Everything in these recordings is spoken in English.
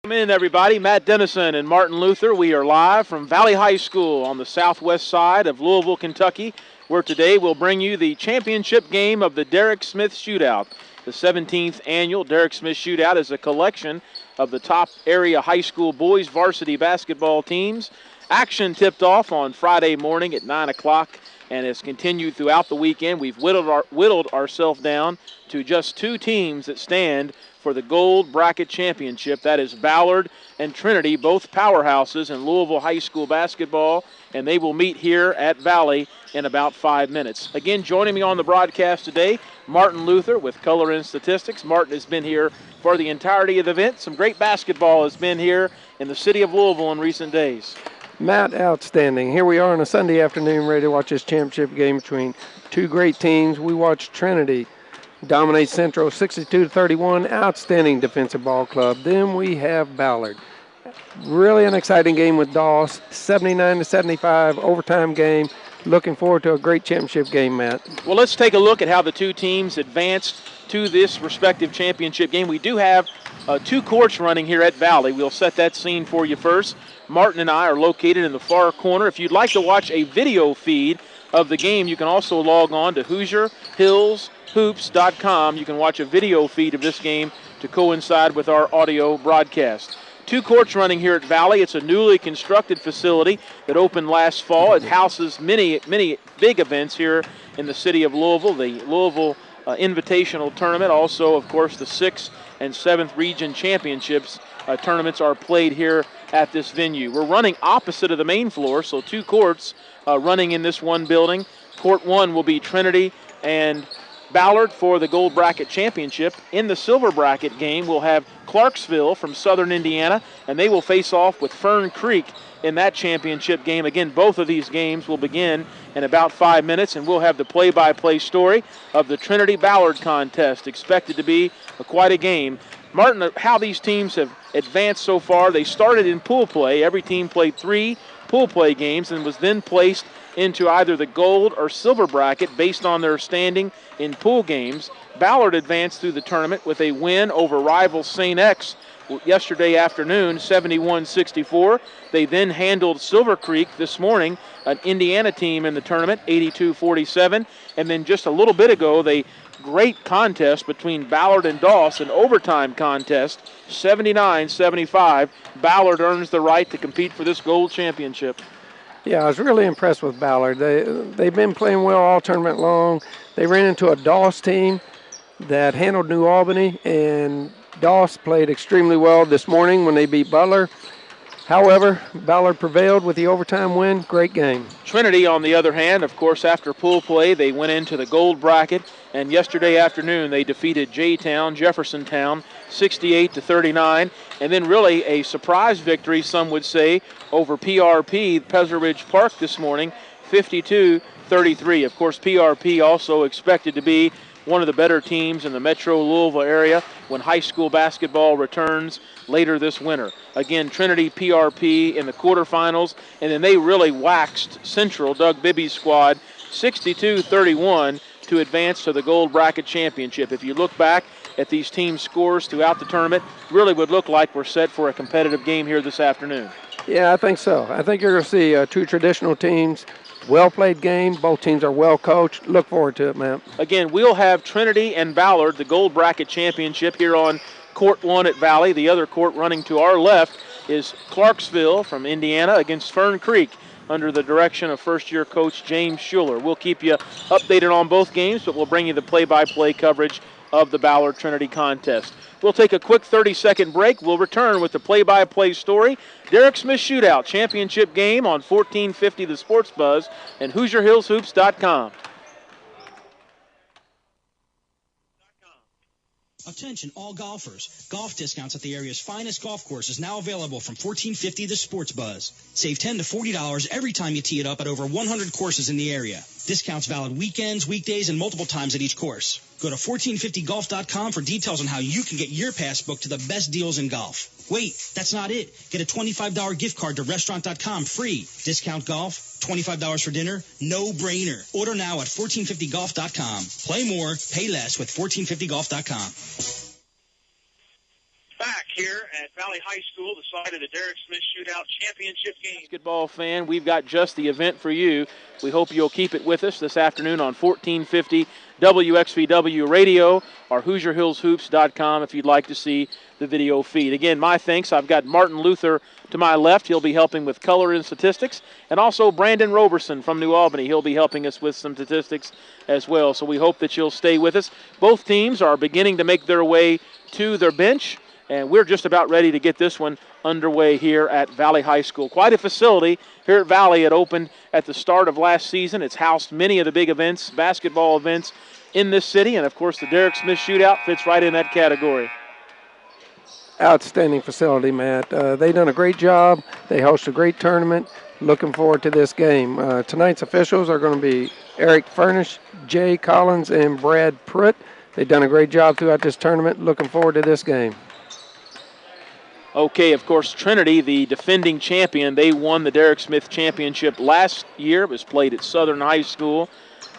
Welcome in, everybody. Matt Dennison and Martin Luther. We are live from Valley High School on the southwest side of Louisville, Kentucky, where today we'll bring you the championship game of the Derek Smith Shootout. The 17th annual Derek Smith Shootout is a collection of the top area high school boys varsity basketball teams. Action tipped off on Friday morning at 9 o'clock and has continued throughout the weekend. We've whittled ourselves down to just two teams that stand for the Gold Bracket Championship. That is Ballard and Trinity, both powerhouses in Louisville high school basketball, and they will meet here at Valley in about 5 minutes. Again, joining me on the broadcast today, Martin Luther with Color and Statistics. Martin has been here for the entirety of the event. Some great basketball has been here in the city of Louisville in recent days. Matt, outstanding. Here we are on a Sunday afternoon ready to watch this championship game between two great teams. We watched Trinity dominate Central 62-31, outstanding defensive ball club. Then we have Ballard. Really an exciting game with Doss, 79-75, overtime game. Looking forward to a great championship game, Matt. Well, let's take a look at how the two teams advanced to this respective championship game. We do have two courts running here at Valley. We'll set that scene for you first. Martin and I are located in the far corner. If you'd like to watch a video feed of the game, you can also log on to HoosierHillsHoops.com. You can watch a video feed of this game to coincide with our audio broadcast. Two courts running here at Valley. It's a newly constructed facility that opened last fall. It houses many big events here in the city of Louisville. The Louisville Invitational Tournament, also, of course, the 6th and 7th Region Championships tournaments are played here at this venue. We're running opposite of the main floor, so two courts running in this one building. Court 1 will be Trinity and Ballard for the Gold Bracket Championship. In the Silver Bracket game, we'll have Clarksville from Southern Indiana, and they will face off with Fern Creek in that championship game. Again, both of these games will begin in about 5 minutes, and we'll have the play-by-play story of the Trinity-Ballard contest, expected to be quite a game. Martin, how these teams have advanced so far, they started in pool play. Every team played 3 pool play games and was then placed into either the gold or silver bracket based on their standing in pool games. Ballard advanced through the tournament with a win over rival St. X yesterday afternoon, 71-64. They then handled Silver Creek this morning, an Indiana team in the tournament, 82-47. And then just a little bit ago, great contest between Ballard and Doss, an overtime contest, 79-75. Ballard earns the right to compete for this gold championship. Yeah, I was really impressed with Ballard. They've been playing well all tournament long. They ran into a Doss team that handled New Albany, and Doss played extremely well this morning when they beat Butler. However, Ballard prevailed with the overtime win. Great game. Trinity, on the other hand, of course, after pool play, they went into the gold bracket, and yesterday afternoon they defeated Jeffersontown 68-39, and then really a surprise victory, some would say, over PRP, Pleasant Ridge Park this morning, 52-33. Of course, PRP also expected to be one of the better teams in the metro Louisville area when high school basketball returns later this winter. Again, Trinity, PRP in the quarterfinals, and then they really waxed Central, Doug Bibby's squad, 62-31 to advance to the Gold Bracket Championship. If you look back at these team scores throughout the tournament, really would look like we're set for a competitive game here this afternoon. Yeah, I think so. I think you're going to see two traditional teams. Well-played game. Both teams are well-coached. Look forward to it, man. Again, we'll have Trinity and Ballard, the Gold Bracket Championship, here on Court 1 at Valley. The other court running to our left is Clarksville from Indiana against Fern Creek under the direction of first-year coach James Schuler. We'll keep you updated on both games, but we'll bring you the play-by-play coverage of the Ballard-Trinity contest. We'll take a quick 30-second break. We'll return with the play-by-play story. Derek Smith Shootout championship game on 1450 The Sports Buzz and HoosierHillsHoops.com. Attention all golfers. Golf discounts at the area's finest golf courses now available from 1450 The Sports Buzz. Save $10 to $40 every time you tee it up at over 100 courses in the area. Discounts valid weekends, weekdays, and multiple times at each course. Go to 1450golf.com for details on how you can get your pass booked to the best deals in golf. Wait, that's not it. Get a $25 gift card to restaurant.com free. Discount golf, $25 for dinner, no brainer. Order now at 1450golf.com. Play more, pay less with 1450golf.com. Back here at Valley High School, the site of the Derek Smith Shootout Championship game. Basketball fan, we've got just the event for you. We hope you'll keep it with us this afternoon on 1450 WXVW Radio or HoosierHillsHoops.com if you'd like to see the video feed. Again, my thanks. I've got Martin Luther to my left. He'll be helping with color and statistics. And also Brandon Roberson from New Albany. He'll be helping us with some statistics as well. So we hope that you'll stay with us. Both teams are beginning to make their way to their bench. And we're just about ready to get this one underway here at Valley High School. Quite a facility here at Valley. It opened at the start of last season. It's housed many of the big events, basketball events in this city. And, of course, the Derek Smith Shootout fits right in that category. Outstanding facility, Matt. They've done a great job. They host a great tournament. Looking forward to this game. Tonight's officials are going to be Eric Furnish, Jay Collins, and Brad Pruitt. They've done a great job throughout this tournament. Looking forward to this game. Okay, of course, Trinity, the defending champion, they won the Derek Smith Championship last year. It was played at Southern High School,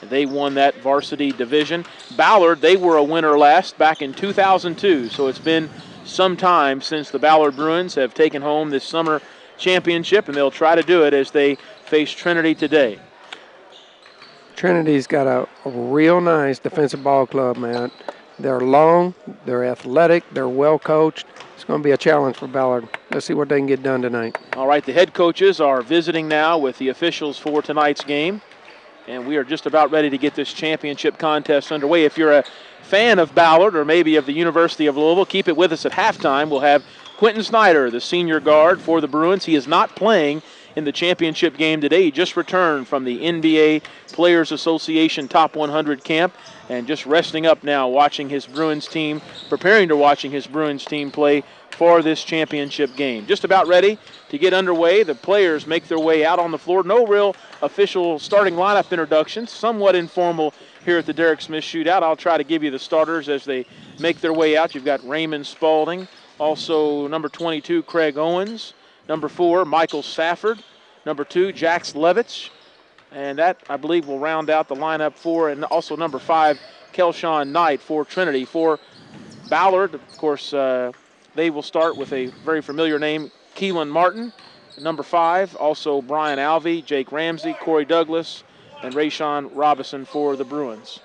and they won that varsity division. Ballard, they were a winner last back in 2002, so it's been some time since the Ballard Bruins have taken home this summer championship, and they'll try to do it as they face Trinity today. Trinity's got a real nice defensive ball club, man. They're long, they're athletic, they're well coached. It's going to be a challenge for Ballard. Let's see what they can get done tonight. All right, the head coaches are visiting now with the officials for tonight's game, and we are just about ready to get this championship contest underway. If you're a fan of Ballard or maybe of the University of Louisville, keep it with us at halftime. We'll have Quentin Snyder, the senior guard for the Bruins. He is not playing in the championship game today. He just returned from the NBA Players Association Top 100 camp and just resting up now, watching his Bruins team, preparing to watching his Bruins team play for this championship game. Just about ready to get underway. The players make their way out on the floor. No real official starting lineup introductions, somewhat informal here at the Derek Smith Shootout. I'll try to give you the starters as they make their way out. You've got Raymond Spalding, also number 22, Craig Owens, number 4, Michael Safford, number 2, Jax Levitz, and that, I believe, will round out the lineup for, and also number 5, Kelshawn Knight for Trinity. For Ballard, of course, they will start with a very familiar name, Keelan Martin. Number 5, also Brian Alvey, Jake Ramsey, Corey Douglas, and Rayshawn Robinson for the Bruins.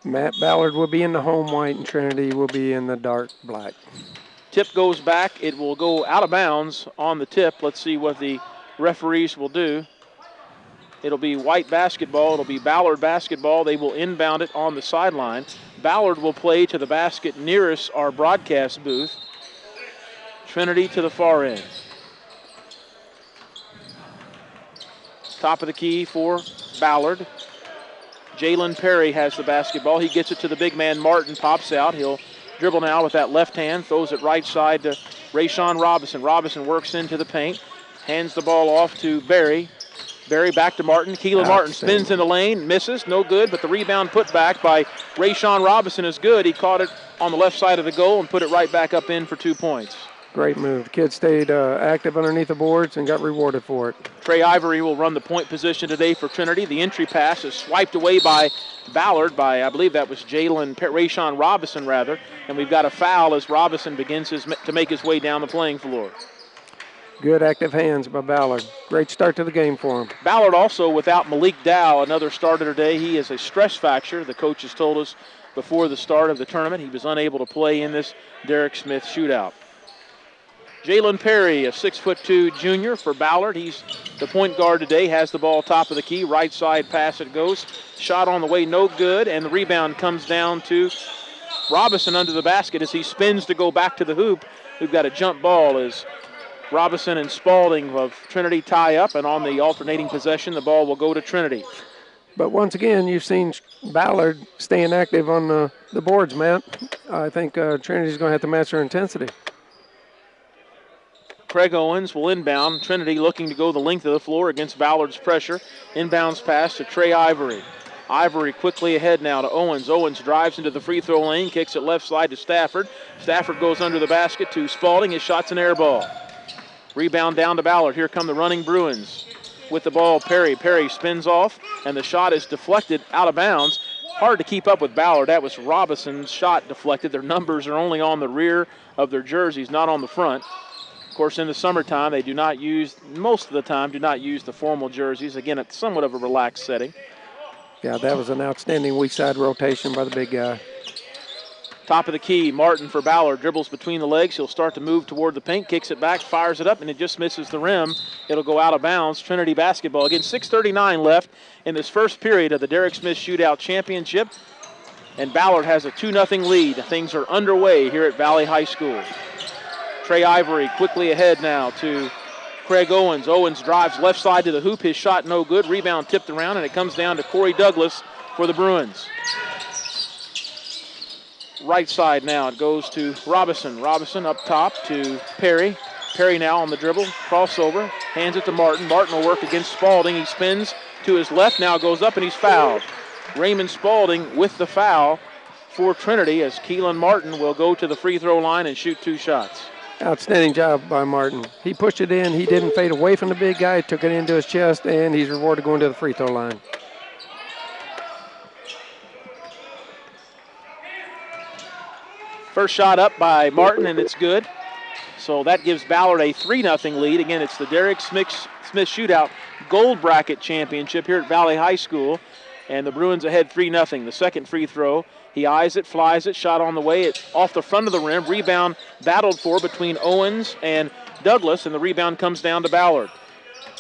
Matt Ballard will be in the home white and Trinity will be in the dark black. Tip goes back. It will go out of bounds on the tip. Let's see what the referees will do. It'll be white basketball. It'll be Ballard basketball. They will inbound it on the sideline. Ballard will play to the basket nearest our broadcast booth. Trinity to the far end. Top of the key for Ballard. Jalen Perry has the basketball. He gets it to the big man. Martin pops out. He'll dribble now with that left hand. Throws it right side to Rayshawn Robinson. Robinson works into the paint. Hands the ball off to Barry. Barry back to Martin. Keelan Martin spins in the lane. Misses. No good. But the rebound put back by Rayshawn Robinson is good. He caught it on the left side of the goal and put it right back up in for 2 points. Great move. The kid stayed active underneath the boards and got rewarded for it. Trey Ivory will run the point position today for Trinity. The entry pass is swiped away by Ballard by, I believe that was Rayshawn Robinson, rather. And we've got a foul as Robinson begins to make his way down the playing floor. Good active hands by Ballard. Great start to the game for him. Ballard also without Malik Dow, another starter today. He is a stress fracture. The coaches told us before the start of the tournament he was unable to play in this Derek Smith Shootout. Jalen Perry, a 6'2" junior for Ballard. He's the point guard today, has the ball top of the key. Right side pass it goes. Shot on the way, no good, and the rebound comes down to Robinson under the basket as he spins to go back to the hoop. We've got a jump ball as Robinson and Spalding of Trinity tie up, and on the alternating possession, the ball will go to Trinity. But once again, you've seen Ballard staying active on the boards, Matt. I think Trinity's going to have to match their intensity. Craig Owens will inbound. Trinity looking to go the length of the floor against Ballard's pressure. Inbounds pass to Trey Ivory. Ivory quickly ahead now to Owens. Owens drives into the free throw lane, kicks it left side to Stafford. Stafford goes under the basket to Spalding. His shot's an air ball. Rebound down to Ballard. Here come the running Bruins. With the ball, Perry. Perry spins off, and the shot is deflected out of bounds. hard to keep up with Ballard. That was Robison's shot deflected. Their numbers are only on the rear of their jerseys, not on the front. Of course, in the summertime, they do not use, most of the time, do not use the formal jerseys. Again, it's somewhat of a relaxed setting. Yeah, that was an outstanding weak side rotation by the big guy. Top of the key, Martin for Ballard. Dribbles between the legs. He'll start to move toward the paint, kicks it back, fires it up, and it just misses the rim. It'll go out of bounds. Trinity basketball. Again, 6:39 left in this first period of the Derek Smith Shootout Championship. And Ballard has a 2-0 lead. Things are underway here at Valley High School. Trey Ivory quickly ahead now to Craig Owens. Owens drives left side to the hoop. His shot no good. Rebound tipped around, and it comes down to Corey Douglas for the Bruins. Right side now, it goes to Robison. Robison up top to Perry. Perry now on the dribble, crossover, hands it to Martin. Martin will work against Spalding. He spins to his left, now goes up and he's fouled. Raymond Spalding with the foul for Trinity as Keelan Martin will go to the free throw line and shoot 2 shots. Outstanding job by Martin. He pushed it in. He didn't fade away from the big guy, took it into his chest, and he's rewarded going to the free throw line. First shot up by Martin, and it's good. So that gives Ballard a 3-0 lead. Again, it's the Derek Smith Shootout Gold Bracket Championship here at Valley High School. And the Bruins ahead 3-0. The second free throw, he eyes it, flies it, shot on the way. It's off the front of the rim. Rebound battled for between Owens and Douglas, and the rebound comes down to Ballard.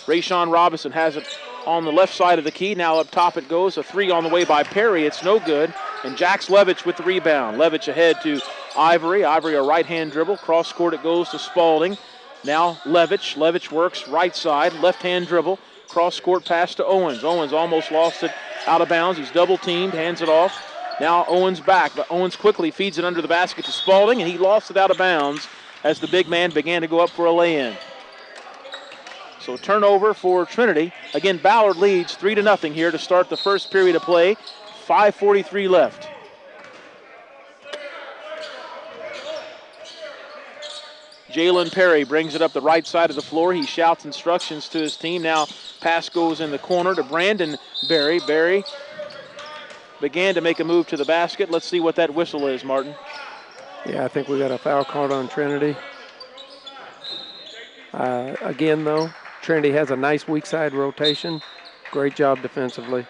Rayshawn Robinson has it on the left side of the key. Now up top it goes. A 3 on the way by Perry. It's no good. And Jax Levitch with the rebound. Levitch ahead to Ivory. Ivory a right-hand dribble. Cross court it goes to Spalding. Now Levitch. Levitch works right side. Left-hand dribble. Cross court pass to Owens. Owens almost lost it out of bounds. He's double teamed. Hands it off. Now Owens back. But Owens quickly feeds it under the basket to Spalding. And he lost it out of bounds as the big man began to go up for a lay-in. So turnover for Trinity. Again, Ballard leads 3-0 here to start the first period of play. 5:43 left. Jalen Perry brings it up the right side of the floor. He shouts instructions to his team. Now pass goes in the corner to Brandon Berry. Berry began to make a move to the basket. Let's see what that whistle is, Martin. Yeah, I think we got a foul called on Trinity. Again, though, Trinity has a nice weak side rotation. Great job defensively.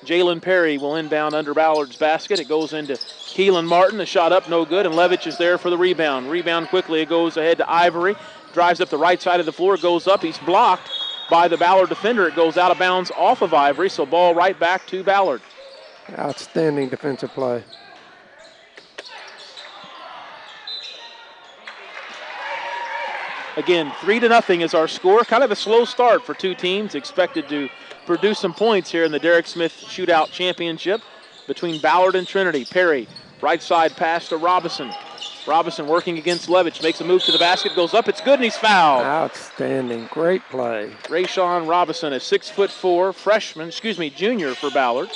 Jalen Perry will inbound under Ballard's basket. It goes into Keelan Martin. The shot up, no good, and Levitch is there for the rebound. Rebound quickly. It goes ahead to Ivory. Drives up the right side of the floor, goes up. He's blocked by the Ballard defender. It goes out of bounds off of Ivory, so ball right back to Ballard. Outstanding defensive play. Again, 3-0 is our score. Kind of a slow start for two teams. Expected to produce some points here in the Derek Smith Shootout Championship between Ballard and Trinity. Perry, right side pass to Robinson. Robinson working against Levitch, makes a move to the basket, goes up, it's good, and he's fouled. Outstanding, great play. Rayshawn Robinson, a 6'4" junior for Ballard.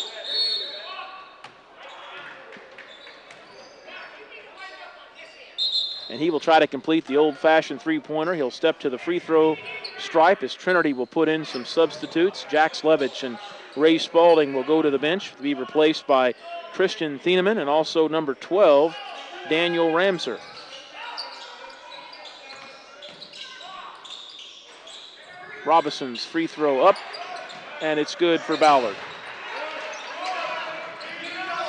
And he will try to complete the old-fashioned three-pointer. He'll step to the free throw stripe as Trinity will put in some substitutes. Jax Levitch and Ray Spalding will go to the bench to be replaced by Christian Thieneman and also number 12, Daniel Ramser. Robinson's free throw up, and it's good for Ballard.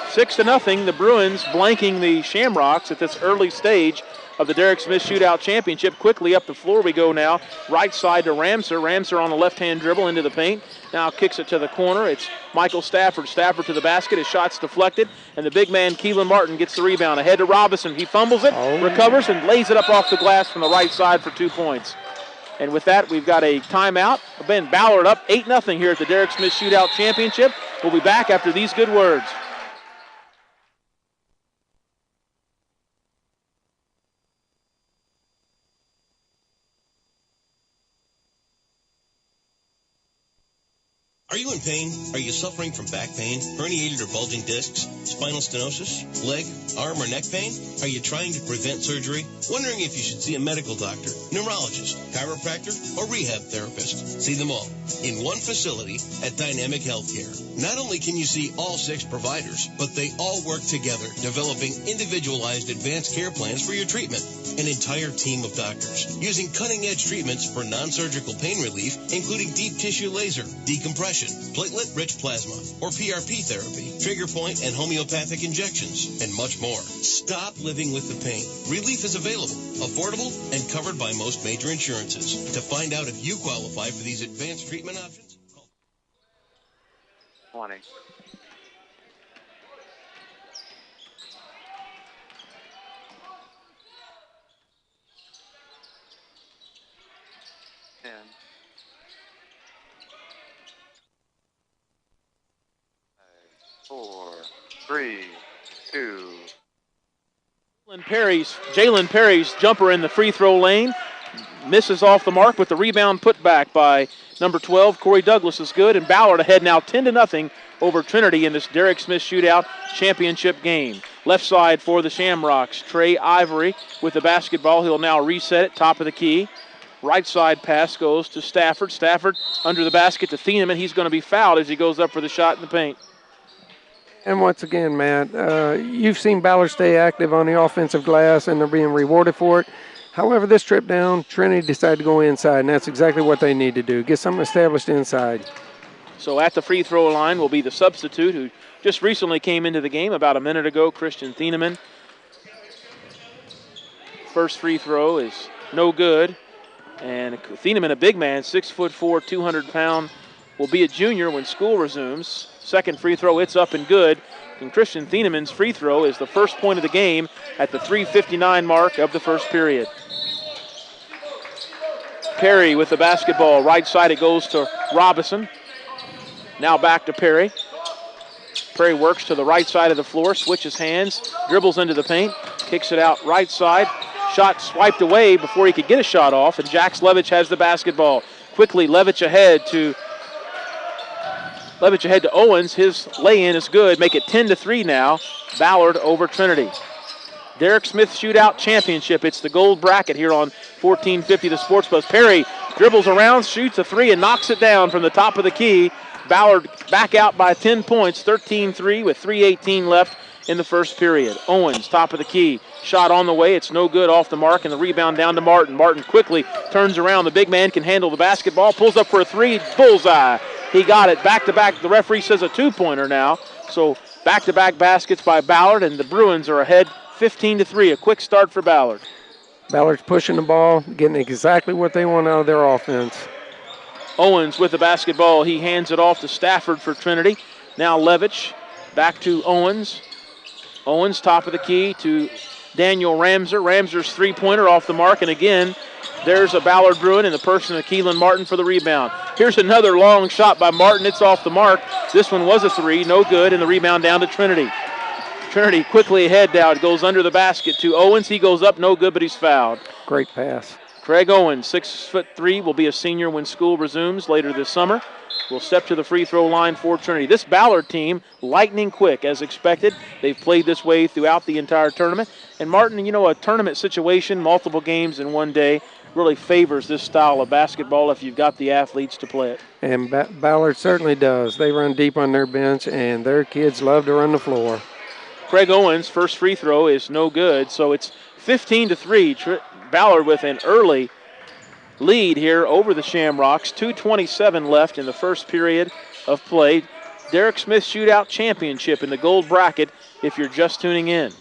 6-0, the Bruins blanking the Shamrocks at this early stage of the Derek Smith Shootout Championship. Quickly up the floor we go now. Right side to Ramser. Ramser on the left-hand dribble into the paint. Now kicks it to the corner. It's Michael Stafford. Stafford to the basket. His shot's deflected. And the big man, Keelan Martin, gets the rebound. Ahead to Robinson. He fumbles it, recovers, and lays it up off the glass from the right side for 2 points. And with that, we've got a timeout. Ben Ballard up 8-0 here at the Derek Smith Shootout Championship. We'll be back after these good words. Are you in pain? Are you suffering from back pain, herniated or bulging discs, spinal stenosis, leg, arm, or neck pain? Are you trying to prevent surgery? Wondering if you should see a medical doctor, neurologist, chiropractor, or rehab therapist? See them all in one facility at Dynamic Healthcare. Not only can you see all 6 providers, but they all work together, developing individualized advanced care plans for your treatment. An entire team of doctors using cutting-edge treatments for non-surgical pain relief, including deep tissue laser, decompression, platelet-rich plasma, or PRP therapy, trigger point and homeopathic injections, and much more. Stop living with the pain. Relief is available, affordable, and covered by most major insurances. To find out if you qualify for these advanced treatment options, call 20. Four, three, two. Jalen Perry's jumper in the free throw lane misses off the mark with the rebound put back by number 12. Corey Douglas is good, and Ballard ahead now 10-0 over Trinity in this Derek Smith Shootout championship game. Left side for the Shamrocks. Trey Ivory with the basketball. He'll now reset it, top of the key. Right side pass goes to Stafford. Stafford under the basket to Thieneman. He's going to be fouled as he goes up for the shot in the paint. And once again, Matt, you've seen Ballard stay active on the offensive glass, and they're being rewarded for it. However, this trip down, Trinity decided to go inside, and that's exactly what they need to do, get something established inside. So at the free throw line will be the substitute who just recently came into the game about a minute ago, Christian Thieneman. First free throw is no good. And Thieneman, a big man, 6'4", 200-pound, will be a junior when school resumes. Second free throw, it's up and good. And Christian Thieneman's free throw is the first point of the game at the 3:59 mark of the first period. Perry with the basketball. Right side it goes to Robinson. Now back to Perry. Perry works to the right side of the floor, switches hands, dribbles into the paint, kicks it out right side. Shot swiped away before he could get a shot off, and Jax Levitch has the basketball. Quickly, Levitch ahead to Owens. His lay-in is good. Make it 10-3 now. Ballard over Trinity. Derek Smith Shootout Championship. It's the gold bracket here on 1450 The Sports Buzz. Perry dribbles around, shoots a three, and knocks it down from the top of the key. Ballard back out by 10 points, 13-3 with 3:18 left in the first period. Owens, top of the key. Shot on the way. It's no good, off the mark, and the rebound down to Martin. Martin quickly turns around. The big man can handle the basketball. Pulls up for a three. Bullseye. He got it. Back-to-back. The referee says a two-pointer now. So back-to-back baskets by Ballard, and the Bruins are ahead 15-3. A quick start for Ballard. Ballard's pushing the ball, getting exactly what they want out of their offense. Owens with the basketball. He hands it off to Stafford for Trinity. Now Levitch back to Owens. Owens, top of the key to Daniel Ramser. Ramser's three-pointer off the mark, and again, there's a Ballard Bruin in the person of Keelan Martin for the rebound. Here's another long shot by Martin. It's off the mark. This one was a three, no good, and the rebound down to Trinity. Trinity quickly ahead now. It goes under the basket to Owens. He goes up, no good, but he's fouled. Great pass. Craig Owens, 6'3", will be a senior when school resumes later this summer. Will step to the free throw line for Trinity. This Ballard team, lightning quick as expected. They've played this way throughout the entire tournament. And Martin, you know, a tournament situation, multiple games in one day, really favors this style of basketball if you've got the athletes to play it. And Ballard certainly does. They run deep on their bench, and their kids love to run the floor. Craig Owens' first free throw is no good, so it's 15-3. Ballard with an early lead here over the Shamrocks. 2:27 left in the first period of play. Derek Smith Shootout Championship in the gold bracket if you're just tuning in.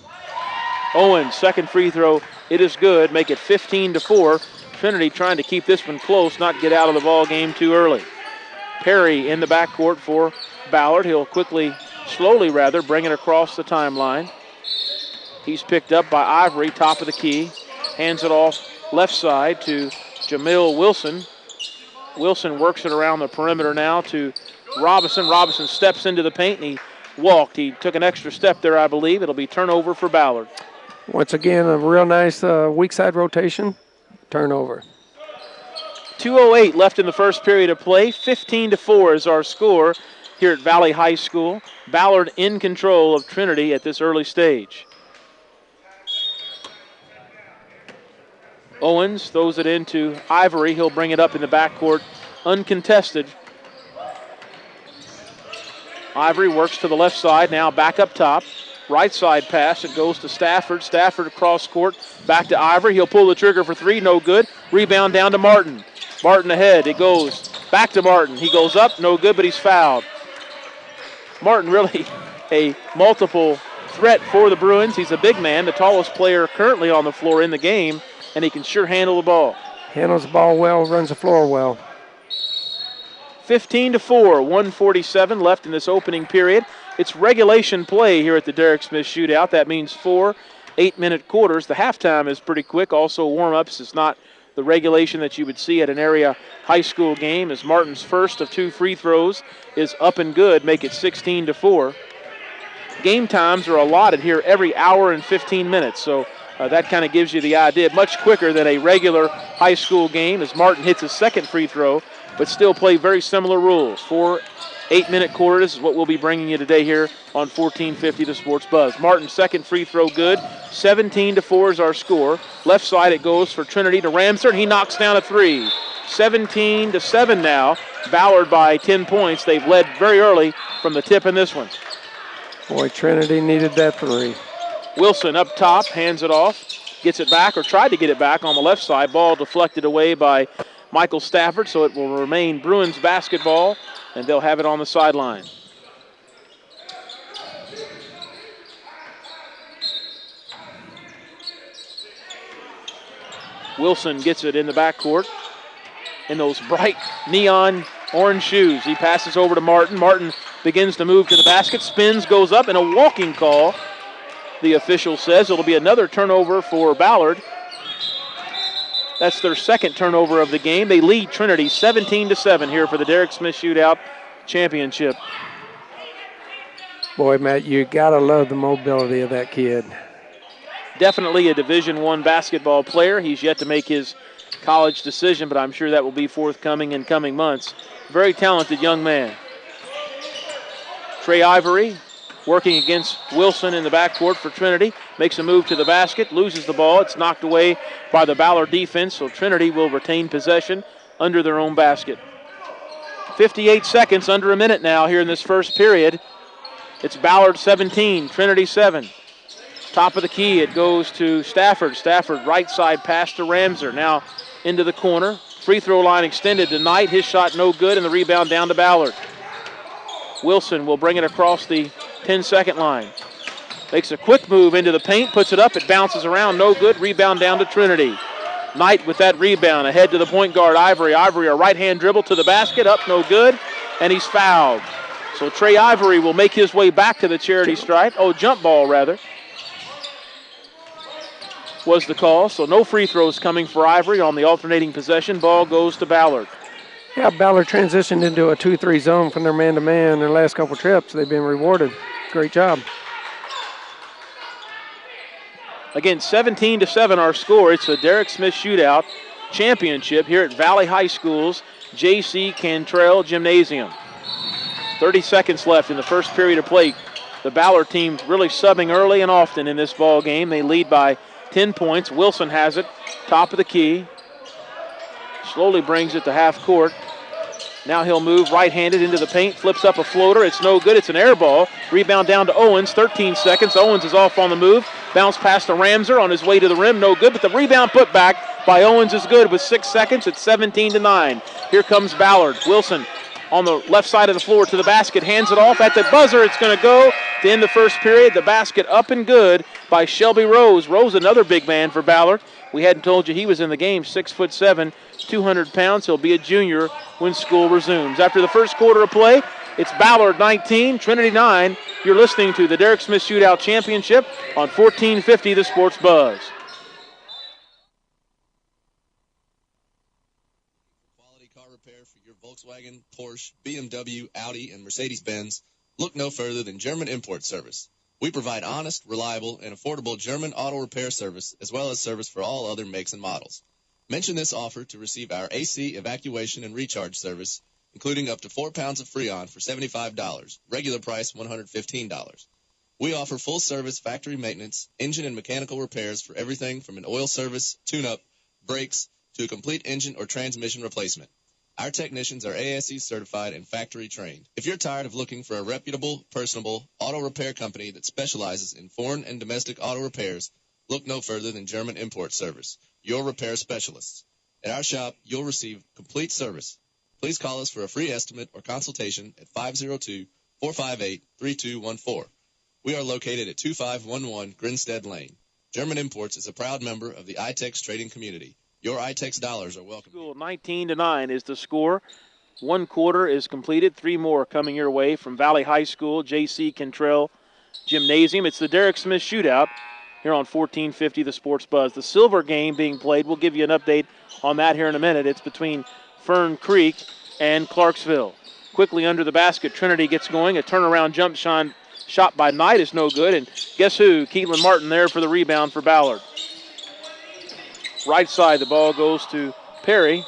Owens, second free throw. It is good. Make it 15-4. Trinity trying to keep this one close, not get out of the ball game too early. Perry in the backcourt for Ballard. He'll slowly bring it across the timeline. He's picked up by Ivory, top of the key. Hands it off left side to Jamil Wilson. Wilson works it around the perimeter now to Robinson. Robinson steps into the paint, and he walked. He took an extra step there, I believe. It'll be turnover for Ballard. Once again, a real nice weak side rotation. Turnover. 2:08 left in the first period of play. 15-4 is our score here at Valley High School. Ballard in control of Trinity at this early stage. Owens throws it into Ivory. He'll bring it up in the backcourt uncontested. Ivory works to the left side, now back up top. Right side pass, it goes to Stafford. Stafford across court, back to Ivory. He'll pull the trigger for three, no good. Rebound down to Martin. Martin ahead, it goes back to Martin. He goes up, no good, but he's fouled. Martin really a multiple threat for the Bruins. He's a big man, the tallest player currently on the floor in the game, and he can sure handle the ball. Handles the ball well, runs the floor well. 15-4, 1:47 left in this opening period. It's regulation play here at the Derek Smith Shootout. That means 4 8-minute quarters. The halftime is pretty quick. Also warm-ups. It's not the regulation that you would see at an area high school game, as Martin's first of 2 free throws is up and good, make it 16-4. Game times are allotted here every hour and 15 minutes, so that kind of gives you the idea. Much quicker than a regular high school game, as Martin hits his second free throw, but still play very similar rules. 4 8-minute quarters is what we'll be bringing you today here on 1450 The Sports Buzz. Martin's second free throw good. 17-4 is our score. Left side it goes for Trinity to Ramser, and he knocks down a three. 17-7 now. Ballard by 10 points. They've led very early from the tip in this one. Boy, Trinity needed that three. Wilson up top, hands it off, gets it back, or tried to get it back on the left side. Ball deflected away by Michael Stafford, so it will remain Bruins basketball, and they'll have it on the sideline. Wilson gets it in the backcourt in those bright neon orange shoes. He passes over to Martin. Martin begins to move to the basket, spins, goes up, and a walking call. The official says it'll be another turnover for Ballard. That's their second turnover of the game. They lead Trinity 17-7 here for the Derek Smith Shootout Championship. Boy, Matt, you got to love the mobility of that kid. Definitely a Division I basketball player. He's yet to make his college decision, but I'm sure that will be forthcoming in coming months. Very talented young man. Trey Ivory working against Wilson in the backcourt for Trinity. Makes a move to the basket, loses the ball. It's knocked away by the Ballard defense, so Trinity will retain possession under their own basket. 58 seconds, under a minute now here in this first period. It's Ballard 17, Trinity 7. Top of the key, it goes to Stafford. Stafford, right side pass to Ramser. Now into the corner. Free throw line extended to Knight. His shot no good, and the rebound down to Ballard. Wilson will bring it across the 10-second line. Makes a quick move into the paint, puts it up, it bounces around, no good. Rebound down to Trinity. Knight with that rebound, ahead to the point guard, Ivory. Ivory, a right-hand dribble to the basket, up, no good, and he's fouled. So Trey Ivory will make his way back to the charity stripe. Oh, jump ball, rather, was the call. So no free throws coming for Ivory on the alternating possession. Ball goes to Ballard. Yeah, Ballard transitioned into a 2-3 zone from their man-to-man their last couple trips. They've been rewarded. Great job. Again, 17-7 our score. It's the Derek Smith Shootout Championship here at Valley High School's J.C. Cantrell Gymnasium. 30 seconds left in the first period of play. The Ballard team really subbing early and often in this ball game. They lead by 10 points. Wilson has it, top of the key. Slowly brings it to half court. Now he'll move right-handed into the paint, flips up a floater. It's no good. It's an air ball. Rebound down to Owens. 13 seconds. Owens is off on the move. Bounce pass to Ramser on his way to the rim. No good, but the rebound put back by Owens is good with 6 seconds. It's 17-9. Here comes Ballard. Wilson on the left side of the floor to the basket. Hands it off at the buzzer. It's going to go to end the first period. The basket up and good by Shelby Rose. Rose, another big man for Ballard. We hadn't told you he was in the game. 6'7", 200 pounds. He'll be a junior when school resumes. After the first quarter of play, it's Ballard 19, Trinity 9. You're listening to the Derek Smith Shootout Championship on 1450 The Sports Buzz. Quality car repair for your Volkswagen, Porsche, BMW, Audi, and Mercedes-Benz. Look no further than German Import Service. We provide honest, reliable, and affordable German auto repair service, as well as service for all other makes and models. Mention this offer to receive our AC evacuation and recharge service, including up to 4 pounds of Freon for $75, regular price $115. We offer full-service factory maintenance, engine and mechanical repairs for everything from an oil service, tune-up, brakes, to a complete engine or transmission replacement. Our technicians are ASE certified and factory trained. If you're tired of looking for a reputable, personable auto repair company that specializes in foreign and domestic auto repairs, look no further than German Import Service, your repair specialists. At our shop, you'll receive complete service. Please call us for a free estimate or consultation at 502-458-3214. We are located at 2511 Grinstead Lane. German Imports is a proud member of the iTex trading community. Your iTex dollars are welcome. 19-9 is the score. 1 quarter is completed. 3 more coming your way from Valley High School, J.C. Cantrell Gymnasium. It's the Derek Smith Shootout here on 1450 The Sports Buzz. The silver game being played. We'll give you an update on that here in a minute. It's between Fern Creek and Clarksville. Quickly under the basket, Trinity gets going. A turnaround jump shot by Knight is no good. And guess who? Keelan Martin there for the rebound for Ballard. Right side, the ball goes to Perry.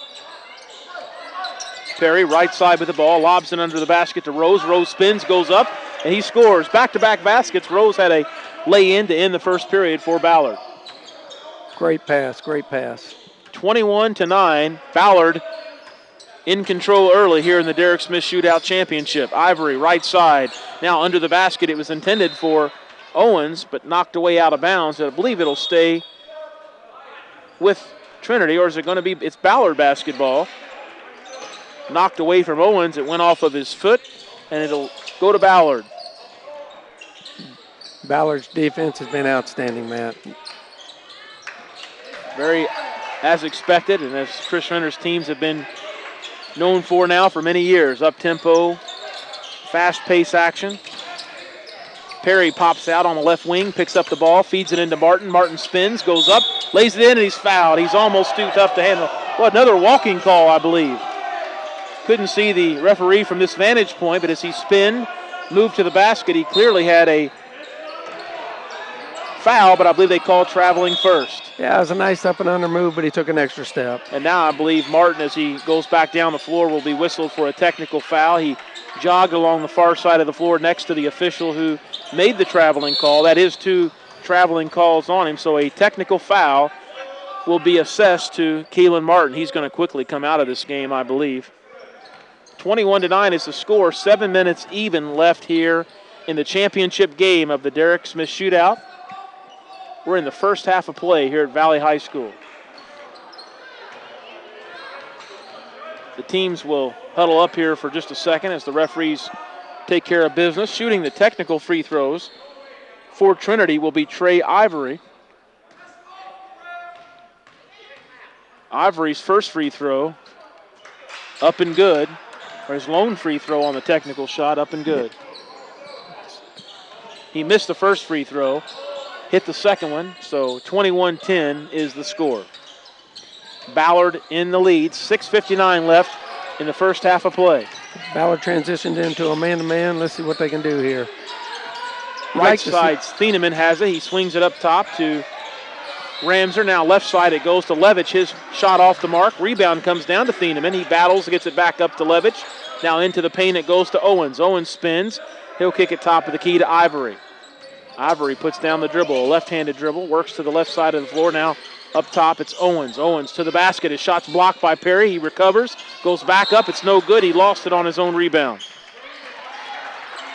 Perry, right side with the ball, lobs it under the basket to Rose. Rose spins, goes up, and he scores. Back-to-back baskets. Rose had a lay-in to end the first period for Ballard. Great pass, great pass. 21-9, Ballard in control early here in the Derek Smith Shootout Championship. Ivory, right side. Now under the basket. It was intended for Owens, but knocked away out of bounds. I believe it'll stay with Trinity, or is it going to be, it's Ballard basketball. Knocked away from Owens. It went off of his foot, and it'll go to Ballard. Ballard's defense has been outstanding, Matt. Very as expected, and as Chris Renner's teams have been known for now for many years. Up-tempo, fast-paced action. Perry pops out on the left wing, picks up the ball, feeds it into Martin. Martin spins, goes up, lays it in, and he's fouled. He's almost too tough to handle. Well, another walking call, I believe. Couldn't see the referee from this vantage point, but as he spinned, moved to the basket, he clearly had a foul, but I believe they called traveling first. Yeah, it was a nice up and under move, but he took an extra step. And now I believe Martin, as he goes back down the floor, will be whistled for a technical foul. He jogged along the far side of the floor next to the official who made the traveling call. That is 2 traveling calls on him, so a technical foul will be assessed to Keelan Martin. He's going to quickly come out of this game, I believe. 21-9 is the score. 7 minutes even left here in the championship game of the Derek Smith Shootout. We're in the first half of play here at Valley High School. The teams will huddle up here for just a second as the referees take care of business. Shooting the technical free throws for Trinity will be Trey Ivory. Ivory's first free throw up and good, or his lone free throw on the technical shot up and good. He missed the first free throw, hit the second one, so 21-10 is the score. Ballard in the lead, 6:59 left in the first half of play. Ballard transitioned into a man-to-man. Let's see what they can do here. Right side, Thieneman has it. He swings it up top to Ramser. Now left side, it goes to Levitch. His shot off the mark. Rebound comes down to Thieneman. He battles, gets it back up to Levitch. Now into the paint, it goes to Owens. Owens spins. He'll kick it top of the key to Ivory. Ivory puts down the dribble, a left-handed dribble, works to the left side of the floor. Now up top, it's Owens. Owens to the basket. His shot's blocked by Perry. He recovers, goes back up. It's no good. He lost it on his own rebound.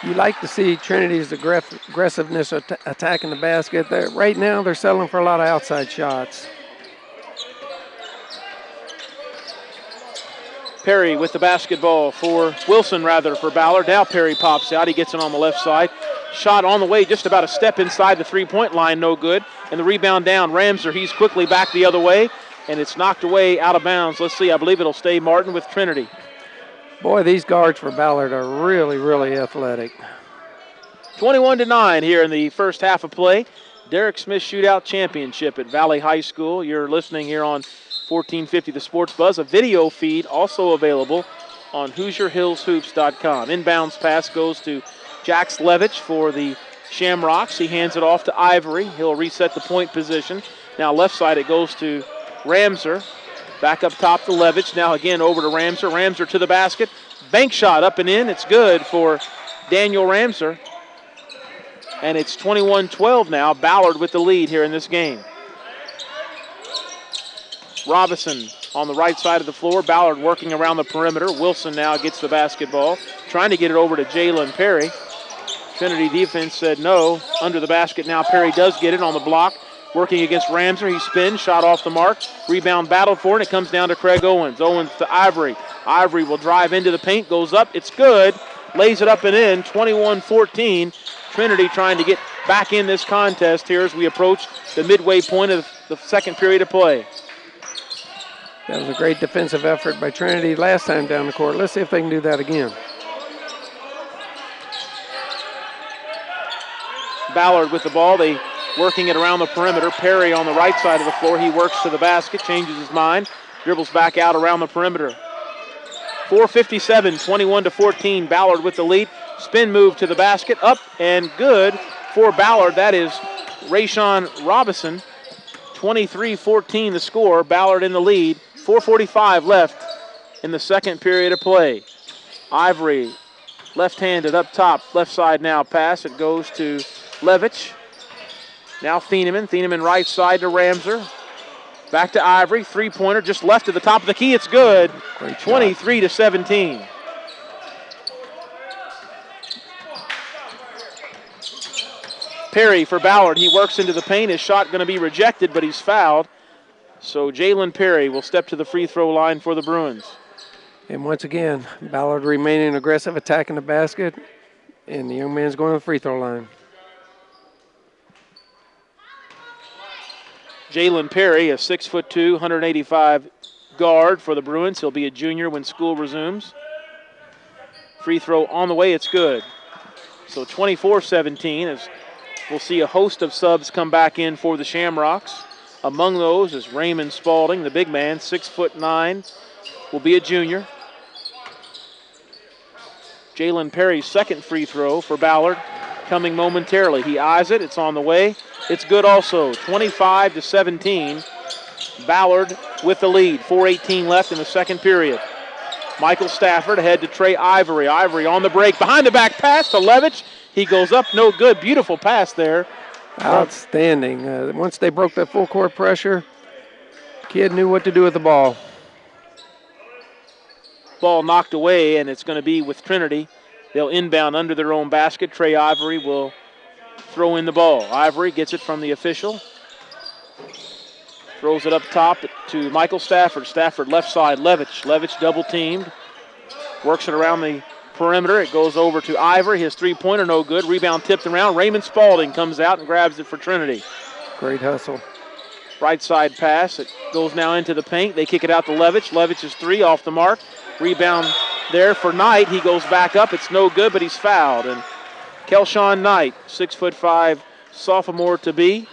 You like to see Trinity's aggressiveness attacking the basket. Right now, they're settling for a lot of outside shots. Perry with the basketball for Wilson, for Ballard. Now Perry pops out. He gets it on the left side. Shot on the way, just about a step inside the three-point line, no good. And the rebound down. Ramser, he's quickly back the other way, and it's knocked away out of bounds. Let's see, I believe it'll stay Martin with Trinity. Boy, these guards for Ballard are really, really athletic. 21-9 here in the first half of play. Derek Smith Shootout Championship at Valley High School. You're listening here on 1450 The Sports Buzz. A video feed also available on HoosierHillsHoops.com. Inbounds pass goes to Jax Levitch for the Shamrocks. He hands it off to Ivory. He'll reset the point position. Now left side it goes to Ramser. Back up top to Levitch. Now again over to Ramser. Ramser to the basket. Bank shot up and in. It's good for Daniel Ramser. And it's 21-12 now. Ballard with the lead here in this game. Robinson on the right side of the floor. Ballard working around the perimeter. Wilson now gets the basketball. Trying to get it over to Jalen Perry. Trinity defense said no. Under the basket now. Perry does get it on the block. Working against Ramser. He spins. Shot off the mark. Rebound battled for it. And it comes down to Craig Owens. Owens to Ivory. Ivory will drive into the paint. Goes up. It's good. Lays it up and in. 21-14. Trinity trying to get back in this contest here as we approach the midway point of the second period of play. That was a great defensive effort by Trinity last time down the court. Let's see if they can do that again. Ballard with the ball. They working it around the perimeter. Perry on the right side of the floor. He works to the basket, changes his mind, dribbles back out around the perimeter. 4:57, 21-14. Ballard with the lead. Spin move to the basket. Up and good for Ballard. That is Rayshawn Robinson. 23-14 the score. Ballard in the lead. 4:45 left in the second period of play. Ivory left-handed up top. Left side now pass. It goes to Levitch. Now Thieneman. Thieneman right side to Ramser. Back to Ivory. Three-pointer just left to the top of the key. It's good. 23-17. Perry for Ballard. He works into the paint. His shot going to be rejected, but he's fouled. So Jalen Perry will step to the free throw line for the Bruins. And once again, Ballard remaining aggressive, attacking the basket, and the young man's going to the free throw line. Jalen Perry, a 6'2", 185 guard for the Bruins. He'll be a junior when school resumes. Free throw on the way, it's good. So 24-17 as we'll see a host of subs come back in for the Shamrocks. Among those is Raymond Spalding, the big man, 6'9", will be a junior. Jalen Perry's second free throw for Ballard coming momentarily. He eyes it, it's on the way. It's good also, 25-17. Ballard with the lead, 4:18 left in the second period. Michael Stafford ahead to Trey Ivory. Ivory on the break, behind the back pass to Levitch. He goes up, no good. Beautiful pass there. Outstanding. Once they broke that full court pressure, kid knew what to do with the ball. Ball knocked away, and it's going to be with Trinity. They'll inbound under their own basket. Trey Ivory will throw in the ball. Ivory gets it from the official. Throws it up top to Michael Stafford. Stafford left side, Levitch. Levitch double teamed. Works it around the perimeter. It goes over to Ivory. His three-pointer no good. Rebound tipped around. Raymond Spalding comes out and grabs it for Trinity. Great hustle. Right side pass. It goes now into the paint. They kick it out to Levitch. Levitch's three off the mark. Rebound there for Knight. He goes back up. It's no good, but he's fouled. And Kelshawn Knight, 6'5", sophomore to be.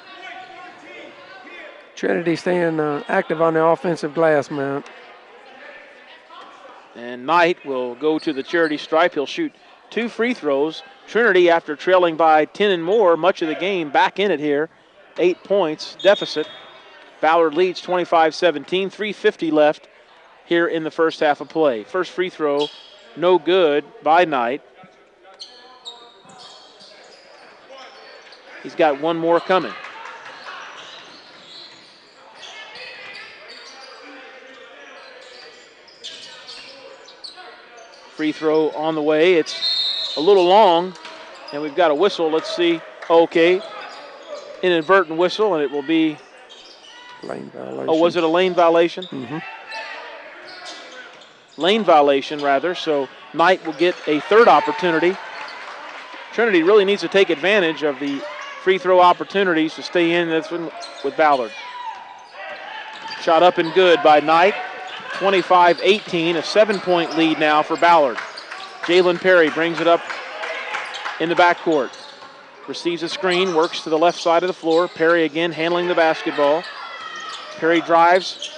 Trinity staying active on the offensive glass, Mount. And Knight will go to the charity stripe. He'll shoot 2 free throws. Trinity, after trailing by 10 and more much of the game, back in it here. 8 points deficit. Ballard leads 25-17. 3:50 left here in the first half of play. First free throw, no good by Knight. He's got one more coming. Free throw on the way. It's a little long, and we've got a whistle. Let's see. Okay. Inadvertent whistle, and it will be. Lane violation. Oh, was it a lane violation? Mm-hmm. Lane violation, rather. So Knight will get a third opportunity. Trinity really needs to take advantage of the free throw opportunities to stay in this one with Ballard. Shot up and good by Knight. 25-18, a 7-point lead now for Ballard. Jalen Perry brings it up in the backcourt. Receives a screen, works to the left side of the floor. Perry again handling the basketball. Perry drives.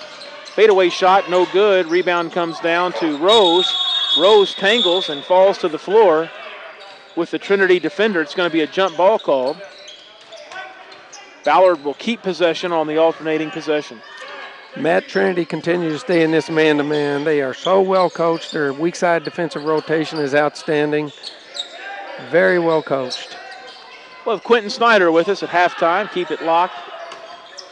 Fadeaway shot, no good. Rebound comes down to Rose. Rose tangles and falls to the floor with the Trinity defender. It's going to be a jump ball called. Ballard will keep possession on the alternating possession. Matt Trinity continues to stay in this man-to-man. They are so well coached. Their weak side defensive rotation is outstanding. Very well coached. We'll have Quentin Snyder with us at halftime. Keep it locked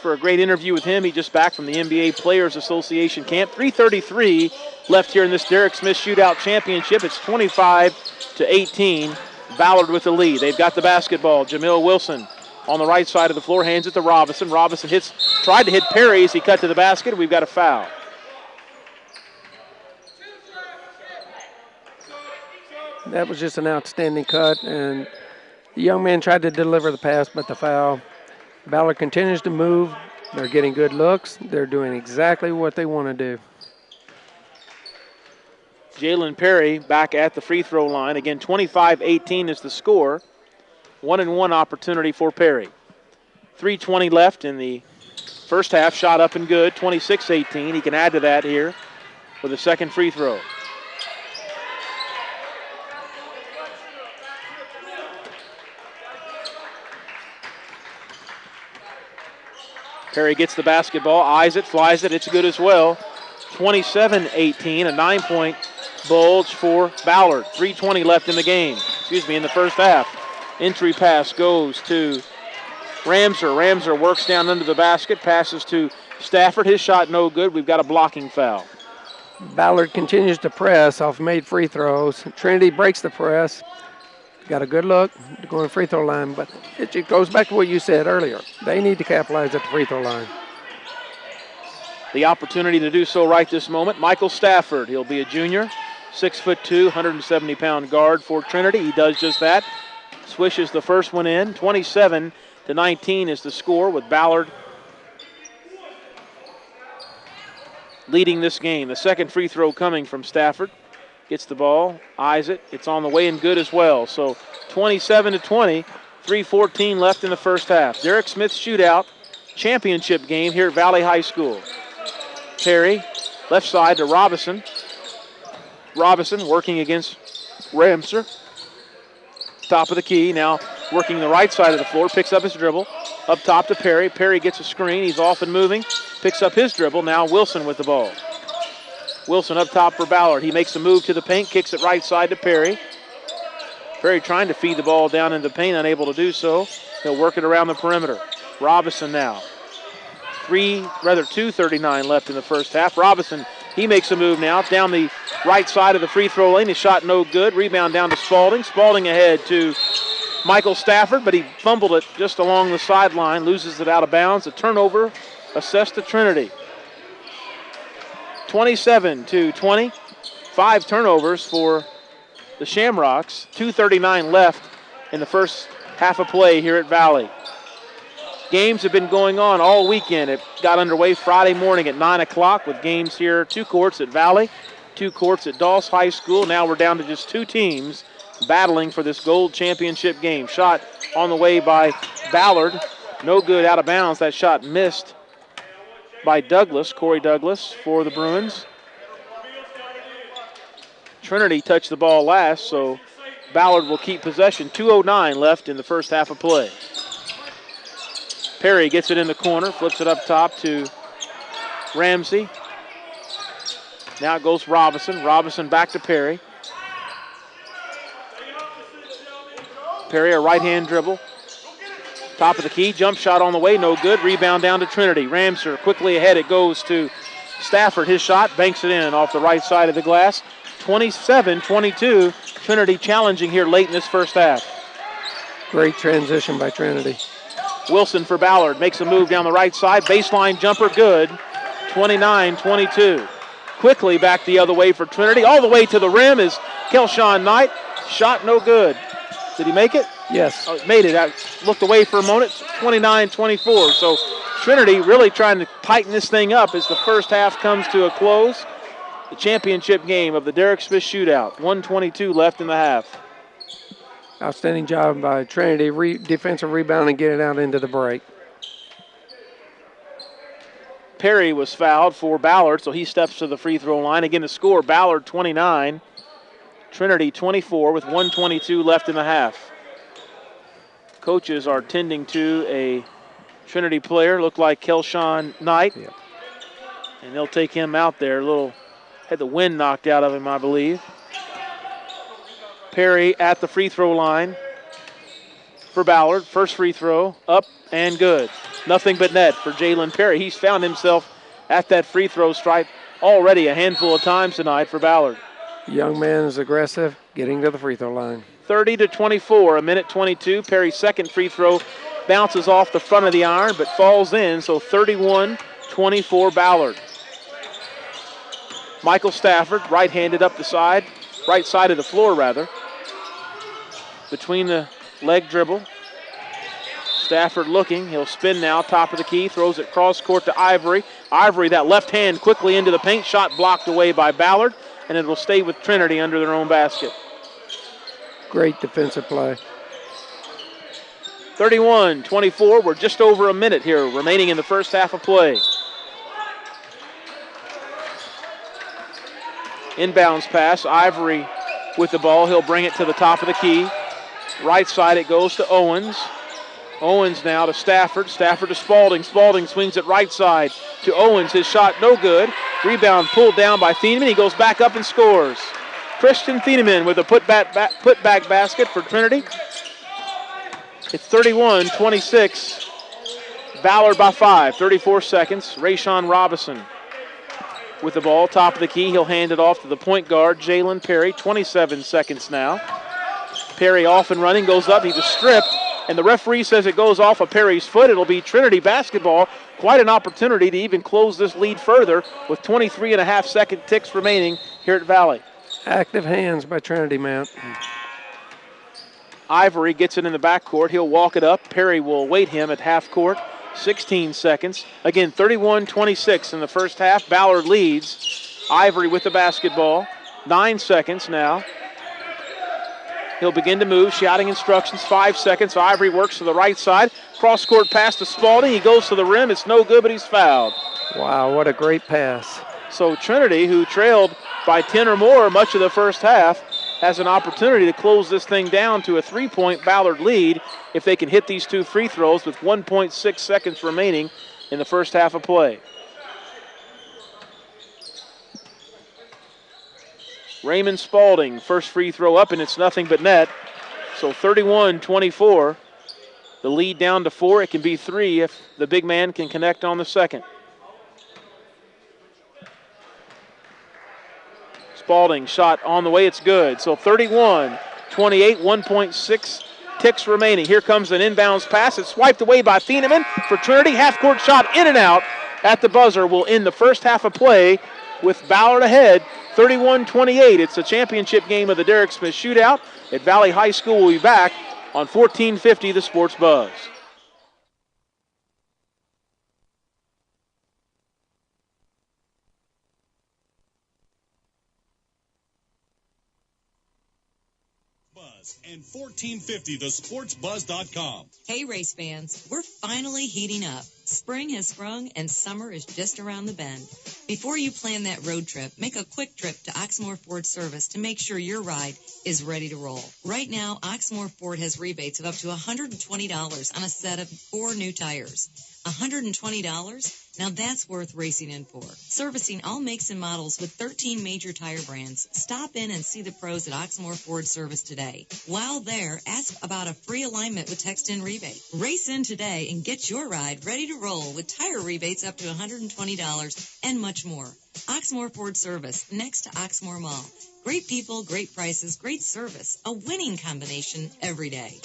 for a great interview with him. He just back from the NBA Players Association camp. 3:33 left here in this Derek Smith Shootout Championship. It's 25-18. Ballard with the lead. They've got the basketball. Jamil Wilson on the right side of the floor, hands it to Robinson. Robinson tried to hit Perry as he cut to the basket. We've got a foul. That was just an outstanding cut, and the young man tried to deliver the pass, but the foul. Ballard continues to move. They're getting good looks. They're doing exactly what they want to do. Jalen Perry back at the free throw line. Again, 25-18 is the score. 1-and-1 opportunity for Perry. 3:20 left in the first half. Shot up and good. 26-18. He can add to that here with a second free throw. Perry gets the basketball, eyes it, flies it. It's good as well. 27-18, a 9-point bulge for Ballard. 3:20 left in the game. In the first half. Entry pass goes to Ramser. Ramser works down under the basket, passes to Stafford. His shot no good. We've got a blocking foul. Ballard continues to press off made free throws. Trinity breaks the press. Got a good look to go in free throw line, but it goes back to what you said earlier. They need to capitalize at the free throw line. The opportunity to do so right this moment. Michael Stafford, he'll be a junior. 6'2", 170-pound guard for Trinity. He does just that. Swishes the first one in. 27-19 is the score, with Ballard leading this game. The second free throw coming from Stafford. Gets the ball, eyes it. It's on the way and good as well. So 27-20, 3:14 left in the first half. Derek Smith Shootout championship game here at Valley High School. Perry, left side to Robinson. Robinson working against Ramser. Top of the key, now working the right side of the floor, picks up his dribble. Up top to Perry. Perry gets a screen. He's off and moving. Picks up his dribble. Now Wilson with the ball. Wilson up top for Ballard. He makes a move to the paint, kicks it right side to Perry. Perry trying to feed the ball down into the paint, unable to do so. He'll work it around the perimeter. Robinson now. 2:39 left in the first half. Robinson, he makes a move now down the right side of the free throw lane. His shot no good. Rebound down to Spalding. Spalding ahead to Michael Stafford, but he fumbled it just along the sideline, loses it out of bounds. A turnover assessed to Trinity. 27-20. 5 turnovers for the Shamrocks. 2:39 left in the first half of play here at Valley. Games have been going on all weekend. It got underway Friday morning at 9 o'clock with games here, 2 courts at Valley, 2 courts at Doss High School. Now we're down to just 2 teams battling for this gold championship game. Shot on the way by Ballard. No good, out of bounds. That shot missed by Douglas, Corey Douglas, for the Bruins. Trinity touched the ball last, so Ballard will keep possession. 2:09 left in the first half of play. Perry gets it in the corner, flips it up top to Ramsey. Now it goes Robinson. Robinson back to Perry. Perry, a right-hand dribble. Top of the key, jump shot on the way, no good. Rebound down to Trinity. Ramser quickly ahead. It goes to Stafford. His shot banks it in off the right side of the glass. 27-22. Trinity challenging here late in this first half. Great transition by Trinity. Wilson for Ballard. Makes a move down the right side. Baseline jumper good. 29-22. Quickly back the other way for Trinity. All the way to the rim is Kelshawn Knight. Shot no good. Did he make it? Yes. Oh, made it. I looked away for a moment. 29-24. So Trinity really trying to tighten this thing up as the first half comes to a close. The championship game of the Derek Smith Shootout. 1:22 left in the half. Outstanding job by Trinity. Defensive rebound and get it out into the break. Perry was fouled for Ballard, so he steps to the free throw line. Again, the score, Ballard 29, Trinity 24 with 1:22 left in the half. Coaches are tending to a Trinity player, looked like Kelshawn Knight. Yep. And they'll take him out there. Had the wind knocked out of him, I believe. Perry at the free throw line for Ballard. First free throw, up and good. Nothing but net for Jalen Perry. He's found himself at that free throw stripe already a handful of times tonight for Ballard. Young man is aggressive, getting to the free throw line. 30-24, a minute 22. Perry's second free throw bounces off the front of the iron but falls in, so 31-24 Ballard. Michael Stafford, right-handed up the side, right side of the floor rather. Between the leg dribble. Stafford looking, he'll spin now, top of the key, throws it cross court to Ivory. Ivory, that left hand quickly into the paint, shot blocked away by Ballard, and it will stay with Trinity under their own basket. Great defensive play. 31-24, we're just over a minute here remaining in the first half of play. Inbounds pass, Ivory with the ball, he'll bring it to the top of the key. Right side it goes to Owens. Owens now to Stafford. Stafford to Spalding. Spalding swings it right side to Owens. His shot no good. Rebound pulled down by Thieneman. He goes back up and scores. Christian Thieneman with a putback basket for Trinity. It's 31-26. Ballard by 5. 34 seconds. Rayshawn Robinson with the ball. Top of the key. He'll hand it off to the point guard, Jalen Perry. 27 seconds now. Perry off and running. Goes up. He was stripped. And the referee says it goes off of Perry's foot. It'll be Trinity basketball. Quite an opportunity to even close this lead further with 23.5 second ticks remaining here at Valley. Active hands by Trinity, Mount. Ivory gets it in the backcourt. He'll walk it up. Perry will await him at half court. 16 seconds. Again, 31-26 in the first half. Ballard leads. Ivory with the basketball. 9 seconds now. He'll begin to move, shouting instructions, 5 seconds. Ivory works to the right side. Cross-court pass to Spalding. He goes to the rim. It's no good, but he's fouled. Wow, what a great pass. So Trinity, who trailed by 10 or more much of the first half, has an opportunity to close this thing down to a 3-point Ballard lead if they can hit these two free throws with 1.6 seconds remaining in the first half of play. Raymond Spalding, first free throw up, and it's nothing but net. So 31-24. The lead down to 4. It can be 3 if the big man can connect on the second. Spalding shot on the way. It's good. So 31-28, 1.6 ticks remaining. Here comes an inbounds pass. It's swiped away by Thieneman for Trinity. Half-court shot in and out at the buzzer will end the first half of play with Ballard ahead. 31-28. It's a championship game of the Derek Smith Shootout at Valley High School. We'll be back on 1450 The Sports Buzz. And 1450thesportsbuzz.com. Hey race fans, we're finally heating up. Spring has sprung and summer is just around the bend. Before you plan that road trip, make a quick trip to Oxmoor Ford Service to make sure your ride is ready to roll. Right now, Oxmoor Ford has rebates of up to $120 on a set of 4 new tires. $120? Now that's worth racing in for. Servicing all makes and models with 13 major tire brands. Stop in and see the pros at Oxmoor Ford Service today. While there, ask about a free alignment with text-in rebate. Race in today and get your ride ready to roll with tire rebates up to $120 and much more. Oxmoor Ford Service, next to Oxmoor Mall. Great people, great prices, great service. A winning combination every day.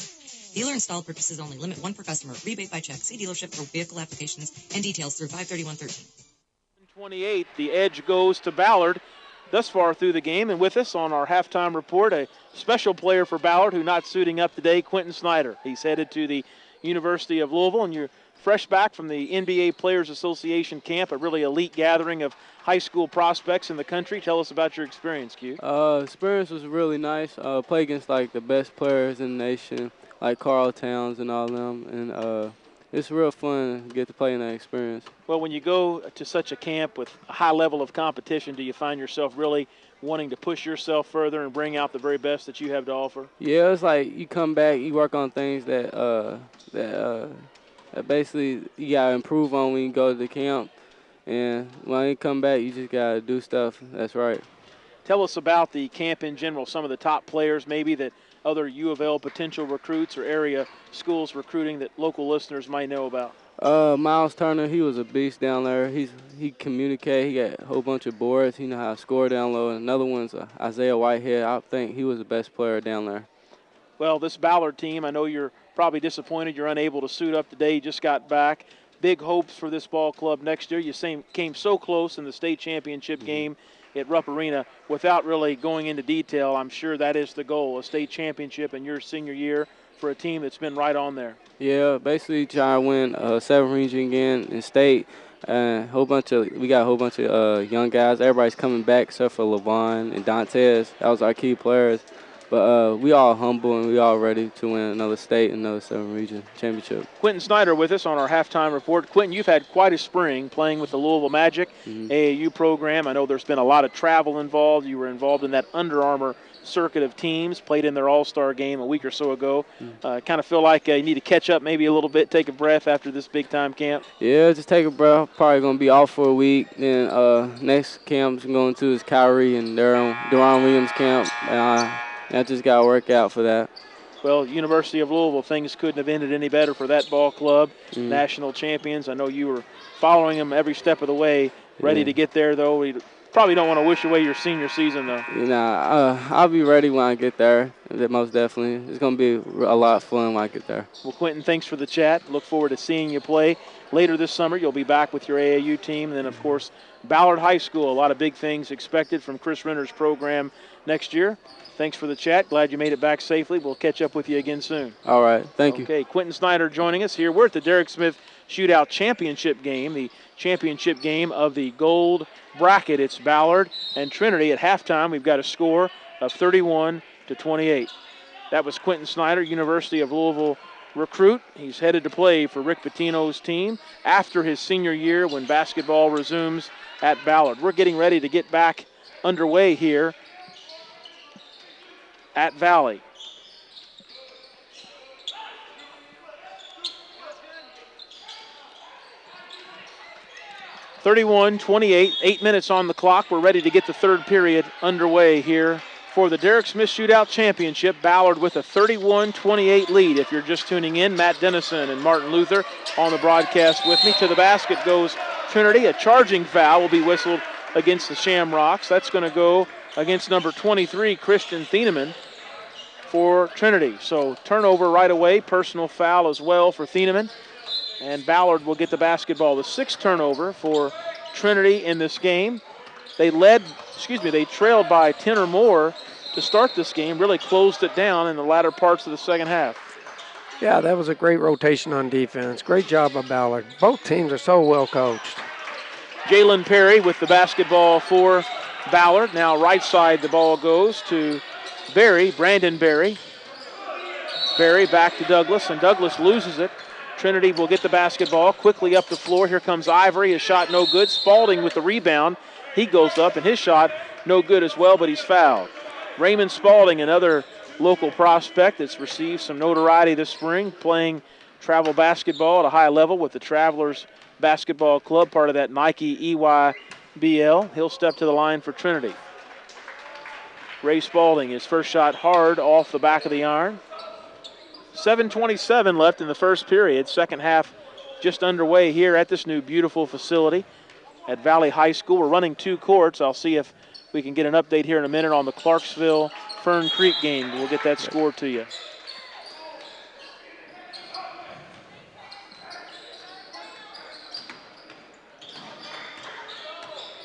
Dealer installed purchases only. Limit 1 per customer. Rebate by check. See dealership for vehicle applications and details through 5/31/13. 28, the edge goes to Ballard thus far through the game. And with us on our halftime report, a special player for Ballard who not suiting up today, Quentin Snyder. He's headed to the University of Louisville, and you're fresh back from the NBA Players Association camp, a really elite gathering of high school prospects in the country. Tell us about your experience, Q. Experience was really nice. Play against like the best players in the nation, like Carl Towns and all them, and it's real fun to get to play in that experience. Well, when you go to such a camp with a high level of competition, do you find yourself really wanting to push yourself further and bring out the very best that you have to offer? Yeah, it's like you come back, you work on things that basically you gotta improve on when you go to the camp, And when you come back, you just got to do stuff that's right. Tell us about the camp in general, some of the top players maybe that other U of L potential recruits or area schools recruiting that local listeners might know about. Miles Turner, he was a beast down there. He communicated. He got a whole bunch of boards. He know how to score down low. And another one's Isaiah Whitehead. I think he was the best player down there. Well, this Ballard team, I know you're probably disappointed you're unable to suit up today. You just got back. Big hopes for this ball club next year. You came so close in the state championship game at Rupp Arena. Without really going into detail, I'm sure that is the goal, a state championship in your senior year for a team that's been right on there. Yeah, basically trying to win 7th region again in state. We got a whole bunch of young guys. Everybody's coming back except for Levon and Dantes. That was our key players. But we all humble and we all ready to win another state and another 7th region championship. Quentin Snyder with us on our halftime report. Quentin, you've had quite a spring playing with the Louisville Magic AAU program. I know there's been a lot of travel involved. You were involved in that Under Armour circuit of teams, played in their all-star game a week or so ago. Kind of feel like you need to catch up maybe a little bit, take a breath after this big-time camp? Yeah, just take a breath. Probably going to be off for a week. Then next camp I'm going to is Kyrie and Deron Williams camp. I just got to work out for that. Well, University of Louisville, things couldn't have ended any better for that ball club. National champions. I know you were following them every step of the way, ready to get there, though. We probably don't want to wish away your senior season, though. I'll be ready when I get there, most definitely. It's going to be a lot of fun when I get there. Well, Quentin, thanks for the chat. Look forward to seeing you play. Later this summer, you'll be back with your AAU team. And then, of course, Ballard High School. A lot of big things expected from Chris Renner's program next year. Thanks for the chat. Glad you made it back safely. We'll catch up with you again soon. All right. Thank you. Okay, Quentin Snyder joining us here. We're at the Derek Smith Shootout Championship game, the championship game of the gold bracket. It's Ballard and Trinity. At halftime, we've got a score of 31-28. That was Quentin Snyder, University of Louisville recruit. He's headed to play for Rick Pitino's team after his senior year when basketball resumes at Ballard. We're getting ready to get back underway here at Valley. (31-28), 8 minutes on the clock. We're ready to get the third period underway here for the Derek Smith Shootout Championship. Ballard with a 31-28 lead. If you're just tuning in, Matt Dennison and Martin Luther on the broadcast with me. To the basket goes Trinity. A charging foul will be whistled against the Shamrocks. That's going to go against number 23, Christian Thieneman, for Trinity. So turnover right away, personal foul as well for Thieneman. And Ballard will get the basketball. The sixth turnover for Trinity in this game. They trailed by 10 or more to start this game, really closed it down in the latter parts of the second half. Yeah, that was a great rotation on defense. Great job by Ballard. Both teams are so well coached. Jalen Perry with the basketball for Ballard. Now right side the ball goes to Brandon Berry. Berry back to Douglas, and Douglas loses it. Trinity will get the basketball quickly up the floor. Here comes Ivory. His shot no good. Spalding with the rebound. He goes up, and his shot no good as well, but he's fouled. Raymond Spalding, another local prospect that's received some notoriety this spring, playing travel basketball at a high level with the Travelers Basketball Club, part of that Nike EYBL. He'll step to the line for Trinity. Ray Spalding, his first shot hard off the back of the iron. 7:27 left in the first period. Second half just underway here at this new beautiful facility at Valley High School. We're running two courts. I'll see if we can get an update here in a minute on the Clarksville-Fern Creek game. We'll get that score to you.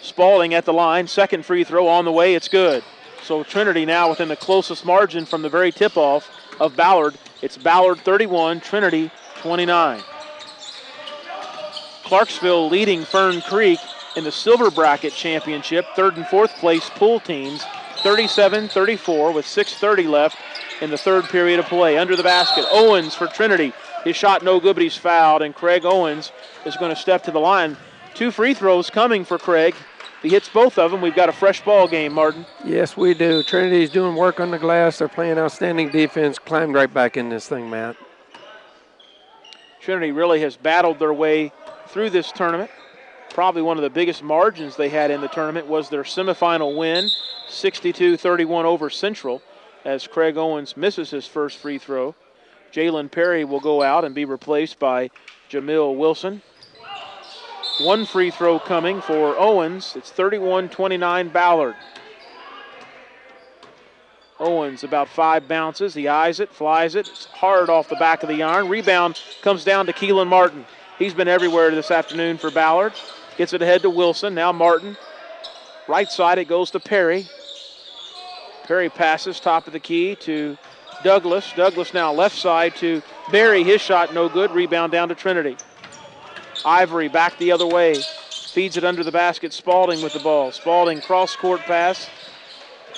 Spalding at the line. Second free throw on the way. It's good. So Trinity now within the closest margin from the very tip-off of Ballard. It's Ballard 31, Trinity 29. Clarksville leading Fern Creek in the Silver Bracket Championship. Third and fourth place pool teams, 37-34 with 6:30 left in the third period of play. Under the basket, Owens for Trinity. His shot no good, but he's fouled, and Craig Owens is going to step to the line. Two free throws coming for Craig. He hits both of them. We've got a fresh ball game, Martin. Yes, we do. Trinity's doing work on the glass. They're playing outstanding defense. Climbed right back in this thing, Matt. Trinity really has battled their way through this tournament. probably one of the biggest margins they had in the tournament was their semifinal win, 62-31 over Central, as Craig Owens misses his first free throw. Jalen Perry will go out and be replaced by Jamil Wilson. One free throw coming for Owens. It's 31-29 Ballard. Owens about 5 bounces. He eyes it, flies it. It's hard off the back of the iron. Rebound comes down to Keelan Martin. He's been everywhere this afternoon for Ballard. Gets it ahead to Wilson. Now Martin. Right side, it goes to Perry. Perry passes top of the key to Douglas. Douglas now left side to Berry. His shot no good. Rebound down to Trinity. Ivory back the other way. Feeds it under the basket. Spalding with the ball. Spalding cross-court pass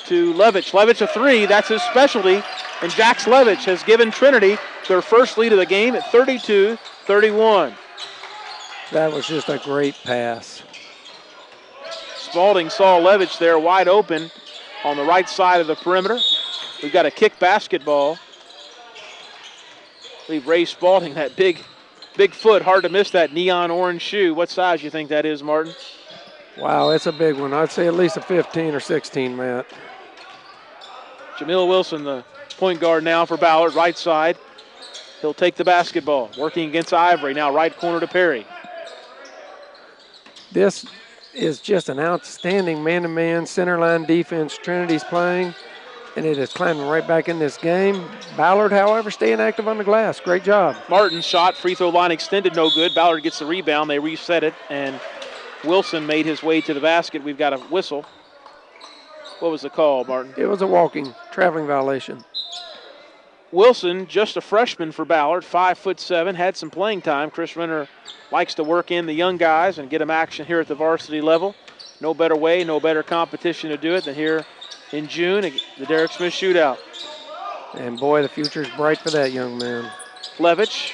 to Levitch. Levitch a three. That's his specialty. And Jax Levitch has given Trinity their first lead of the game at 32-31. That was just a great pass. Spalding saw Levitch there wide open on the right side of the perimeter. We've got a kick basketball. I believe Ray Spalding, that big foot, hard to miss that neon orange shoe. What size do you think that is, Martin? Wow, it's a big one. I'd say at least a 15 or 16, Matt. Jamil Wilson, the point guard now for Ballard, right side. He'll take the basketball, working against Ivory. Now right corner to Perry. This is just an outstanding man-to-man center line defense Trinity's playing, and it is climbing right back in this game. Ballard, however, staying active on the glass. Great job. Martin's shot, free throw line extended, no good. Ballard gets the rebound. They reset it, and Wilson made his way to the basket. We've got a whistle. What was the call, Martin? It was a traveling violation. Wilson, just a freshman for Ballard, 5'7", had some playing time. Chris Renner likes to work in the young guys and get them action here at the varsity level. No better way, no better competition to do it than here in June, the Derek Smith Shootout. And boy, the future's bright for that young man. Levitch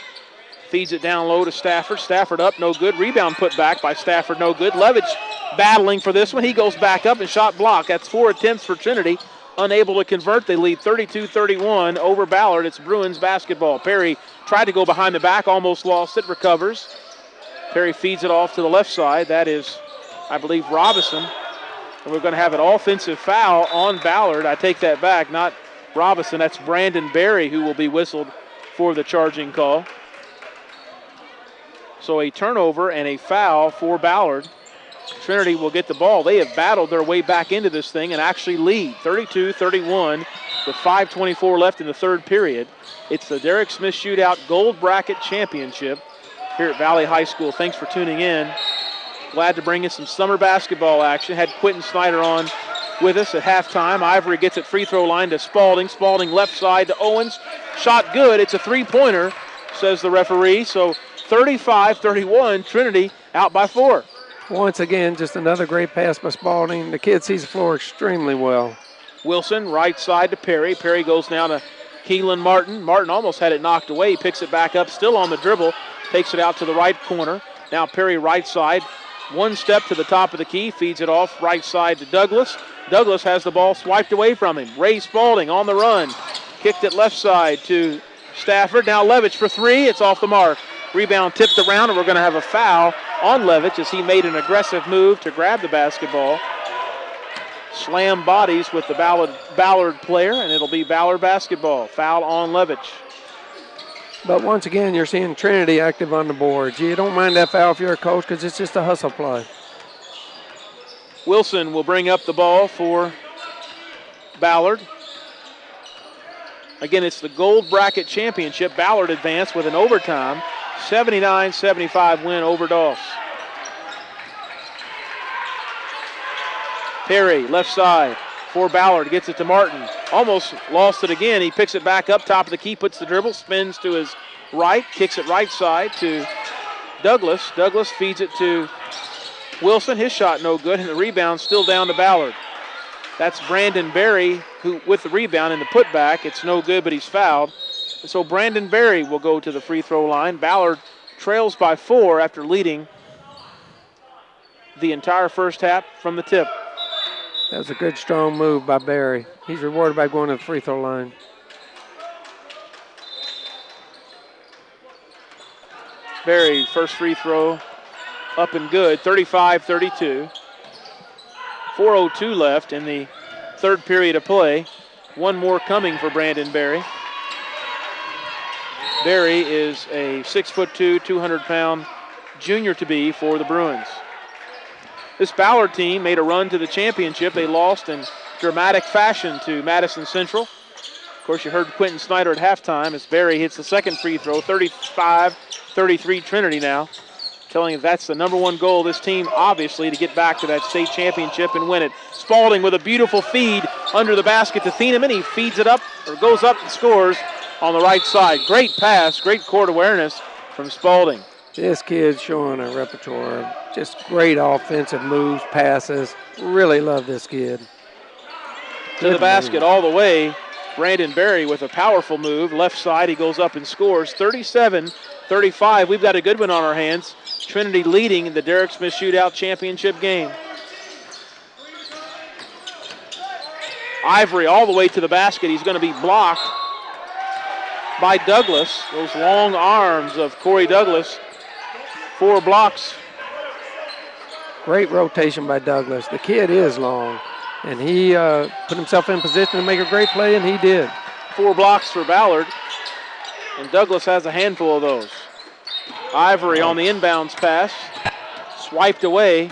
feeds it down low to Stafford. Stafford up, no good. Rebound put back by Stafford, no good. Levitch battling for this one. He goes back up and shot blocked. That's 4 attempts for Trinity. Unable to convert. They lead 32-31 over Ballard. It's Bruins basketball. Perry tried to go behind the back, almost lost it, recovers. Perry feeds it off to the left side. That is, I believe, Robinson. And we're going to have an offensive foul on Ballard. I take that back, not Robinson. That's Brandon Berry who will be whistled for the charging call. So a turnover and a foul for Ballard. Trinity will get the ball. They have battled their way back into this thing and actually lead 32-31 with 5:24 left in the third period. It's the Derek Smith Shootout Gold Bracket Championship here at Valley High School. Thanks for tuning in. Glad to bring you some summer basketball action. Had Quentin Snyder on with us at halftime. Ivory gets it free throw line to Spalding. Spalding left side to Owens. Shot good. It's a three-pointer, says the referee. So 35-31, Trinity out by 4. Once again, just another great pass by Spalding. The kid sees the floor extremely well. Wilson, right side to Perry. Perry goes now to Keelan Martin. Martin almost had it knocked away. He picks it back up, still on the dribble. Takes it out to the right corner. Now Perry right side. One step to the top of the key. Feeds it off right side to Douglas. Douglas has the ball swiped away from him. Ray Spalding on the run. Kicked it left side to Stafford. Now Levitch for three. It's off the mark. Rebound tipped around, and we're going to have a foul on Levitch as he made an aggressive move to grab the basketball. Slam bodies with the Ballard player, and it'll be Ballard basketball. Foul on Levitch. But once again, you're seeing Trinity active on the boards. You don't mind that foul if you're a coach because it's just a hustle play. Wilson will bring up the ball for Ballard. Again, it's the Gold Bracket Championship. Ballard advanced with an overtime 79-75 win over Doss. Perry, left side for Ballard, gets it to Martin. Almost lost it again. He picks it back up, top of the key, puts the dribble, spins to his right, kicks it right side to Douglas. Douglas feeds it to Wilson. His shot no good, and the rebound still down to Ballard. That's Brandon Berry who with the rebound and the putback. It's no good, but he's fouled. So Brandon Berry will go to the free throw line. Ballard trails by 4 after leading the entire first half from the tip. That was a good, strong move by Berry. He's rewarded by going to the free throw line. Berry, first free throw up and good, 35-32. 4:02 left in the third period of play. One more coming for Brandon Berry. Berry is a 6'2", 200-pound junior-to-be for the Bruins. This Ballard team made a run to the championship. They lost in dramatic fashion to Madison Central. Of course, you heard Quentin Snyder at halftime as Berry hits the second free throw, 35-33 Trinity now. Telling you that's the number one goal of this team, obviously, to get back to that state championship and win it. Spalding with a beautiful feed under the basket to Thieneman. He feeds it up, or goes up and scores on the right side. Great pass, great court awareness from Spalding. This kid's showing a repertoire of just great offensive moves, passes. Really love this kid. To the basket all the way. Brandon Berry with a powerful move. Left side, he goes up and scores. 37-35. We've got a good one on our hands. Trinity leading in the Derek Smith Shootout championship game. Ivory all the way to the basket. He's going to be blocked by Douglas. Those long arms of Corey Douglas. 4 blocks. Great rotation by Douglas. The kid is long, and he put himself in position to make a great play, and he did. 4 blocks for Ballard, and Douglas has a handful of those. Ivory on the inbounds pass. Swiped away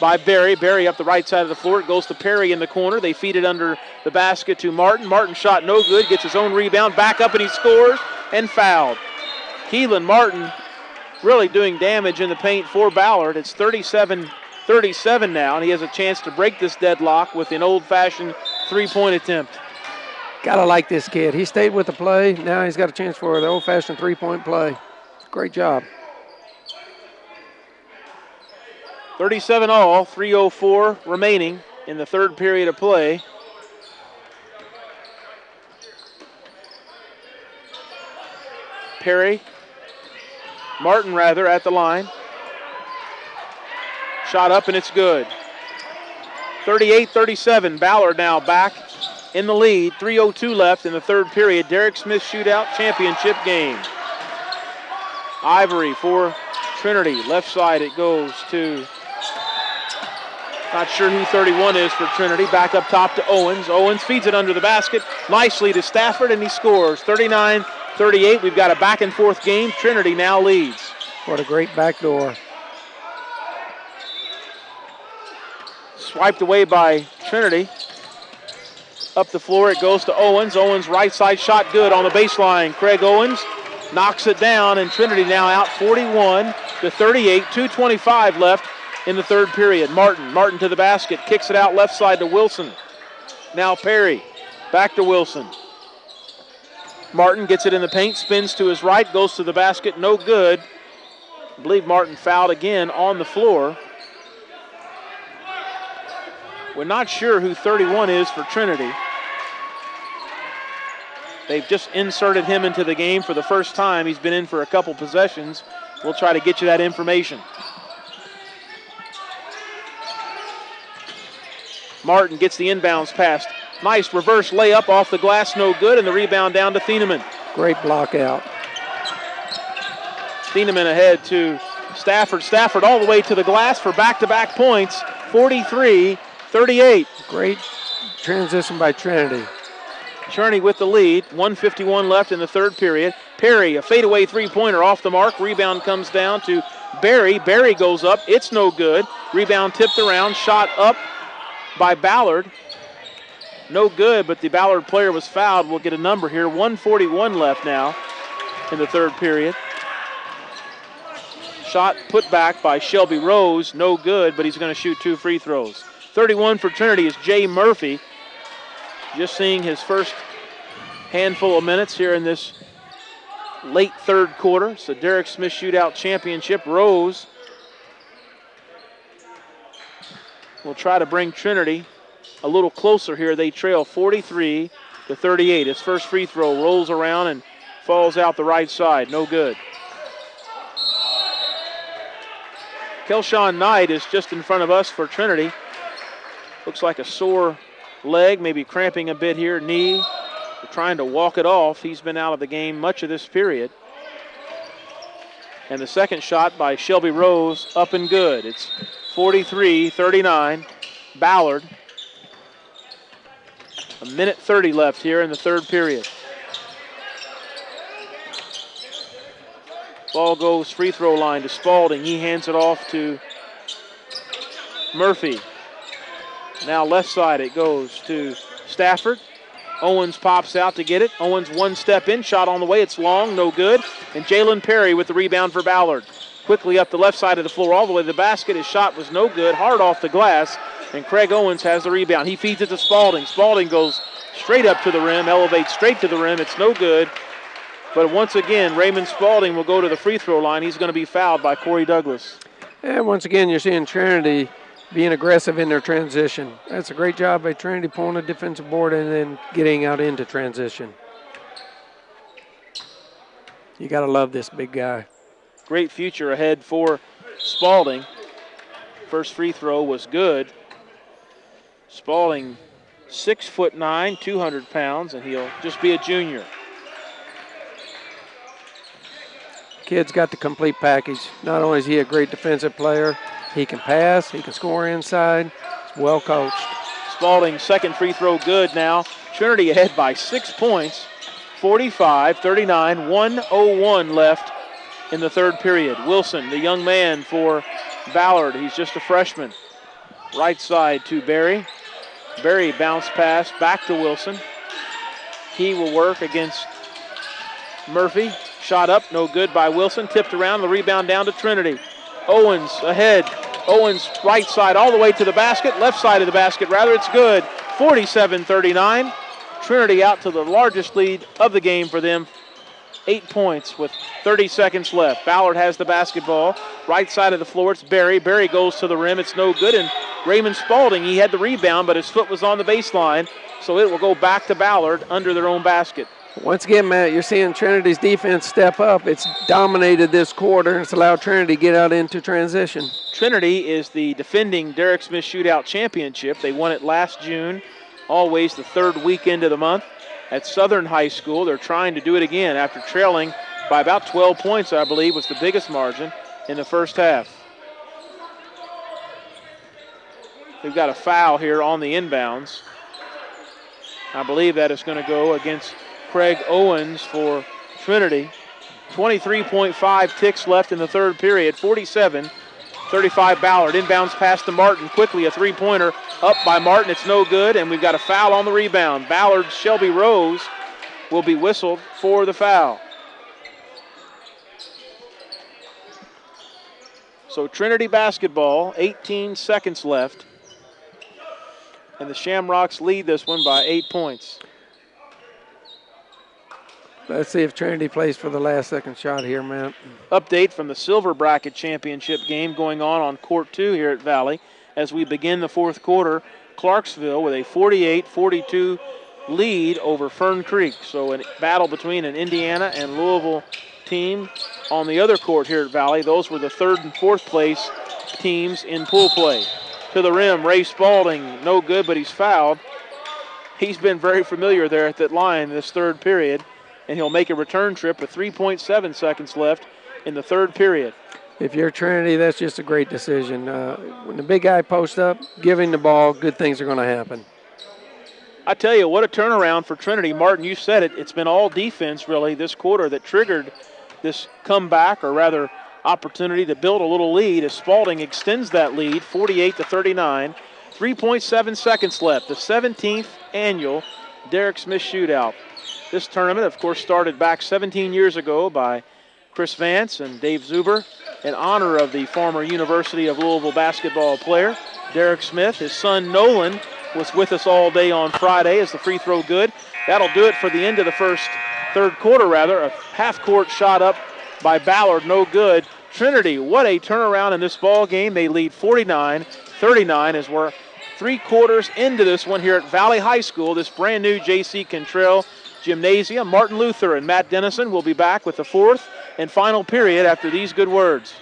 by Berry. Berry up the right side of the floor. It goes to Perry in the corner. They feed it under the basket to Martin. Martin shot no good. Gets his own rebound. Back up and he scores and fouled. Keelan Martin really doing damage in the paint for Ballard. It's 37-37 now, and he has a chance to break this deadlock with an old-fashioned three-point attempt. Gotta like this kid. He stayed with the play. Now he's got a chance for the old-fashioned three-point play. Great job. 37 all, 3:04 remaining in the third period of play. Martin at the line. Shot up and it's good. 38-37, Ballard now back in the lead. 3:02 left in the third period. Derek Smith Shootout championship game. Ivory for Trinity. Left side it goes to, not sure who 31 is for Trinity. Back up top to Owens. Owens feeds it under the basket nicely to Stafford, and he scores. 39-38. We've got a back and forth game. Trinity now leads. What a great backdoor. Swiped away by Trinity. Up the floor it goes to Owens. Owens right side shot good on the baseline. Craig Owens knocks it down, and Trinity now out 41-38. 2:25 left in the third period. Martin to the basket. Kicks it out left side to Wilson. Now Perry. Back to Wilson. Martin gets it in the paint. Spins to his right. Goes to the basket. No good. I believe Martin fouled again on the floor. We're not sure who 31 is for Trinity. They've just inserted him into the game for the first time. He's been in for a couple possessions. We'll try to get you that information. Martin gets the inbounds pass. Nice reverse layup off the glass, no good, and the rebound down to Thieneman. Great block out. Thieneman ahead to Stafford. Stafford all the way to the glass for back-to-back points, 43-38. Great transition by Trinity. Trinity with the lead, 1:51 left in the third period. Perry, a fadeaway three-pointer off the mark. Rebound comes down to Berry. Berry goes up, it's no good. Rebound tipped around, shot up by Ballard. No good, but the Ballard player was fouled. We'll get a number here. 1:41 left now in the third period. Shot put back by Shelby Rose. No good, but he's going to shoot 2 free throws. 31 for Trinity is Jay Murphy. Just seeing his first handful of minutes here in this late third quarter. So Derek Smith Shootout championship. Rose will try to bring Trinity a little closer here. They trail 43-38. His first free throw rolls around and falls out the right side. No good. Kelshawn Knight is just in front of us for Trinity. Looks like a sore leg, maybe cramping a bit here, knee. They're trying to walk it off. He's been out of the game much of this period. And the second shot by Shelby Rose up and good. It's 43-39. Ballard. A minute 30 left here in the third period. Ball goes free throw line to Spalding. He hands it off to Murphy. Now left side it goes to Stafford. Owens pops out to get it. Owens one step in, shot on the way. It's long, no good. And Jalen Perry with the rebound for Ballard. Quickly up the left side of the floor, all the way to the basket. His shot was no good, hard off the glass. And Craig Owens has the rebound. He feeds it to Spalding. Spalding goes straight up to the rim, elevates straight to the rim. It's no good. But once again, Raymond Spalding will go to the free throw line. He's going to be fouled by Corey Douglas. And once again, you're seeing Trinity being aggressive in their transition. That's a great job by Trinity pulling the defensive board and then getting out into transition. You got to love this big guy. Great future ahead for Spalding. First free throw was good. Spalding, 6'9", 200 pounds, and he'll just be a junior. Kid's got the complete package. Not only is he a great defensive player, he can pass, he can score inside. He's well coached. Spalding's second free throw good now. Trinity ahead by 6 points, 45-39, 1:01 left in the third period. Wilson, the young man for Ballard. He's just a freshman. Right side to Berry. Berry bounce pass back to Wilson. He will work against Murphy. Shot up, no good by Wilson. Tipped around, the rebound down to Trinity. Owens ahead. Owens right side all the way to the basket. Left side of the basket, rather. It's good. 47-39. Trinity out to the largest lead of the game for them. 8 points with 30 seconds left. Ballard has the basketball. Right side of the floor, it's Berry. Berry goes to the rim. It's no good. And Raymond Spalding, he had the rebound, but his foot was on the baseline. So it will go back to Ballard under their own basket. Once again, Matt, you're seeing Trinity's defense step up. It's dominated this quarter, and it's allowed Trinity to get out into transition. Trinity is the defending Derek Smith Shootout Championship. They won it last June, always the third weekend of the month at Southern High School. They're trying to do it again after trailing by about 12 points, I believe, was the biggest margin in the first half. We've got a foul here on the inbounds. I believe that is going to go against Craig Owens for Trinity. 23.5 ticks left in the third period. 47-35 Ballard. Inbounds pass to Martin. Quickly a three-pointer up by Martin. It's no good, and we've got a foul on the rebound. Ballard's Shelby Rose will be whistled for the foul. So Trinity basketball, 18 seconds left. And the Shamrocks lead this one by 8 points. Let's see if Trinity plays for the last second shot here, Matt. Update from the Silver Bracket Championship game going on Court 2 here at Valley. As we begin the fourth quarter, Clarksville with a 48-42 lead over Fern Creek. So a battle between an Indiana and Louisville team on the other court here at Valley. Those were the third and fourth place teams in pool play. To the rim, Ray Spalding, no good, but he's fouled. He's been very familiar there at that line this third period, and he'll make a return trip with 3.7 seconds left in the third period. If you're Trinity, that's just a great decision. When the big guy posts up, giving the ball, good things are going to happen. I tell you, what a turnaround for Trinity. Martin, you said it. It's been all defense, really, this quarter that triggered this comeback, or rather opportunity to build a little lead as Spalding extends that lead, 48-39. 3.7 seconds left. The 17th annual Derek Smith Shootout. This tournament, of course, started back 17 years ago by Chris Vance and Dave Zuber in honor of the former University of Louisville basketball player, Derek Smith. His son, Nolan, was with us all day on Friday as the free throw good. That'll do it for the end of the third quarter, rather. A half-court shot up by Ballard, no good. Trinity, what a turnaround in this ball game. They lead 49-39 as we're 3 quarters into this one here at Valley High School, this brand new J.C. Cantrell Gymnasium. Martin Luther and Matt Dennison will be back with the fourth and final period after these good words.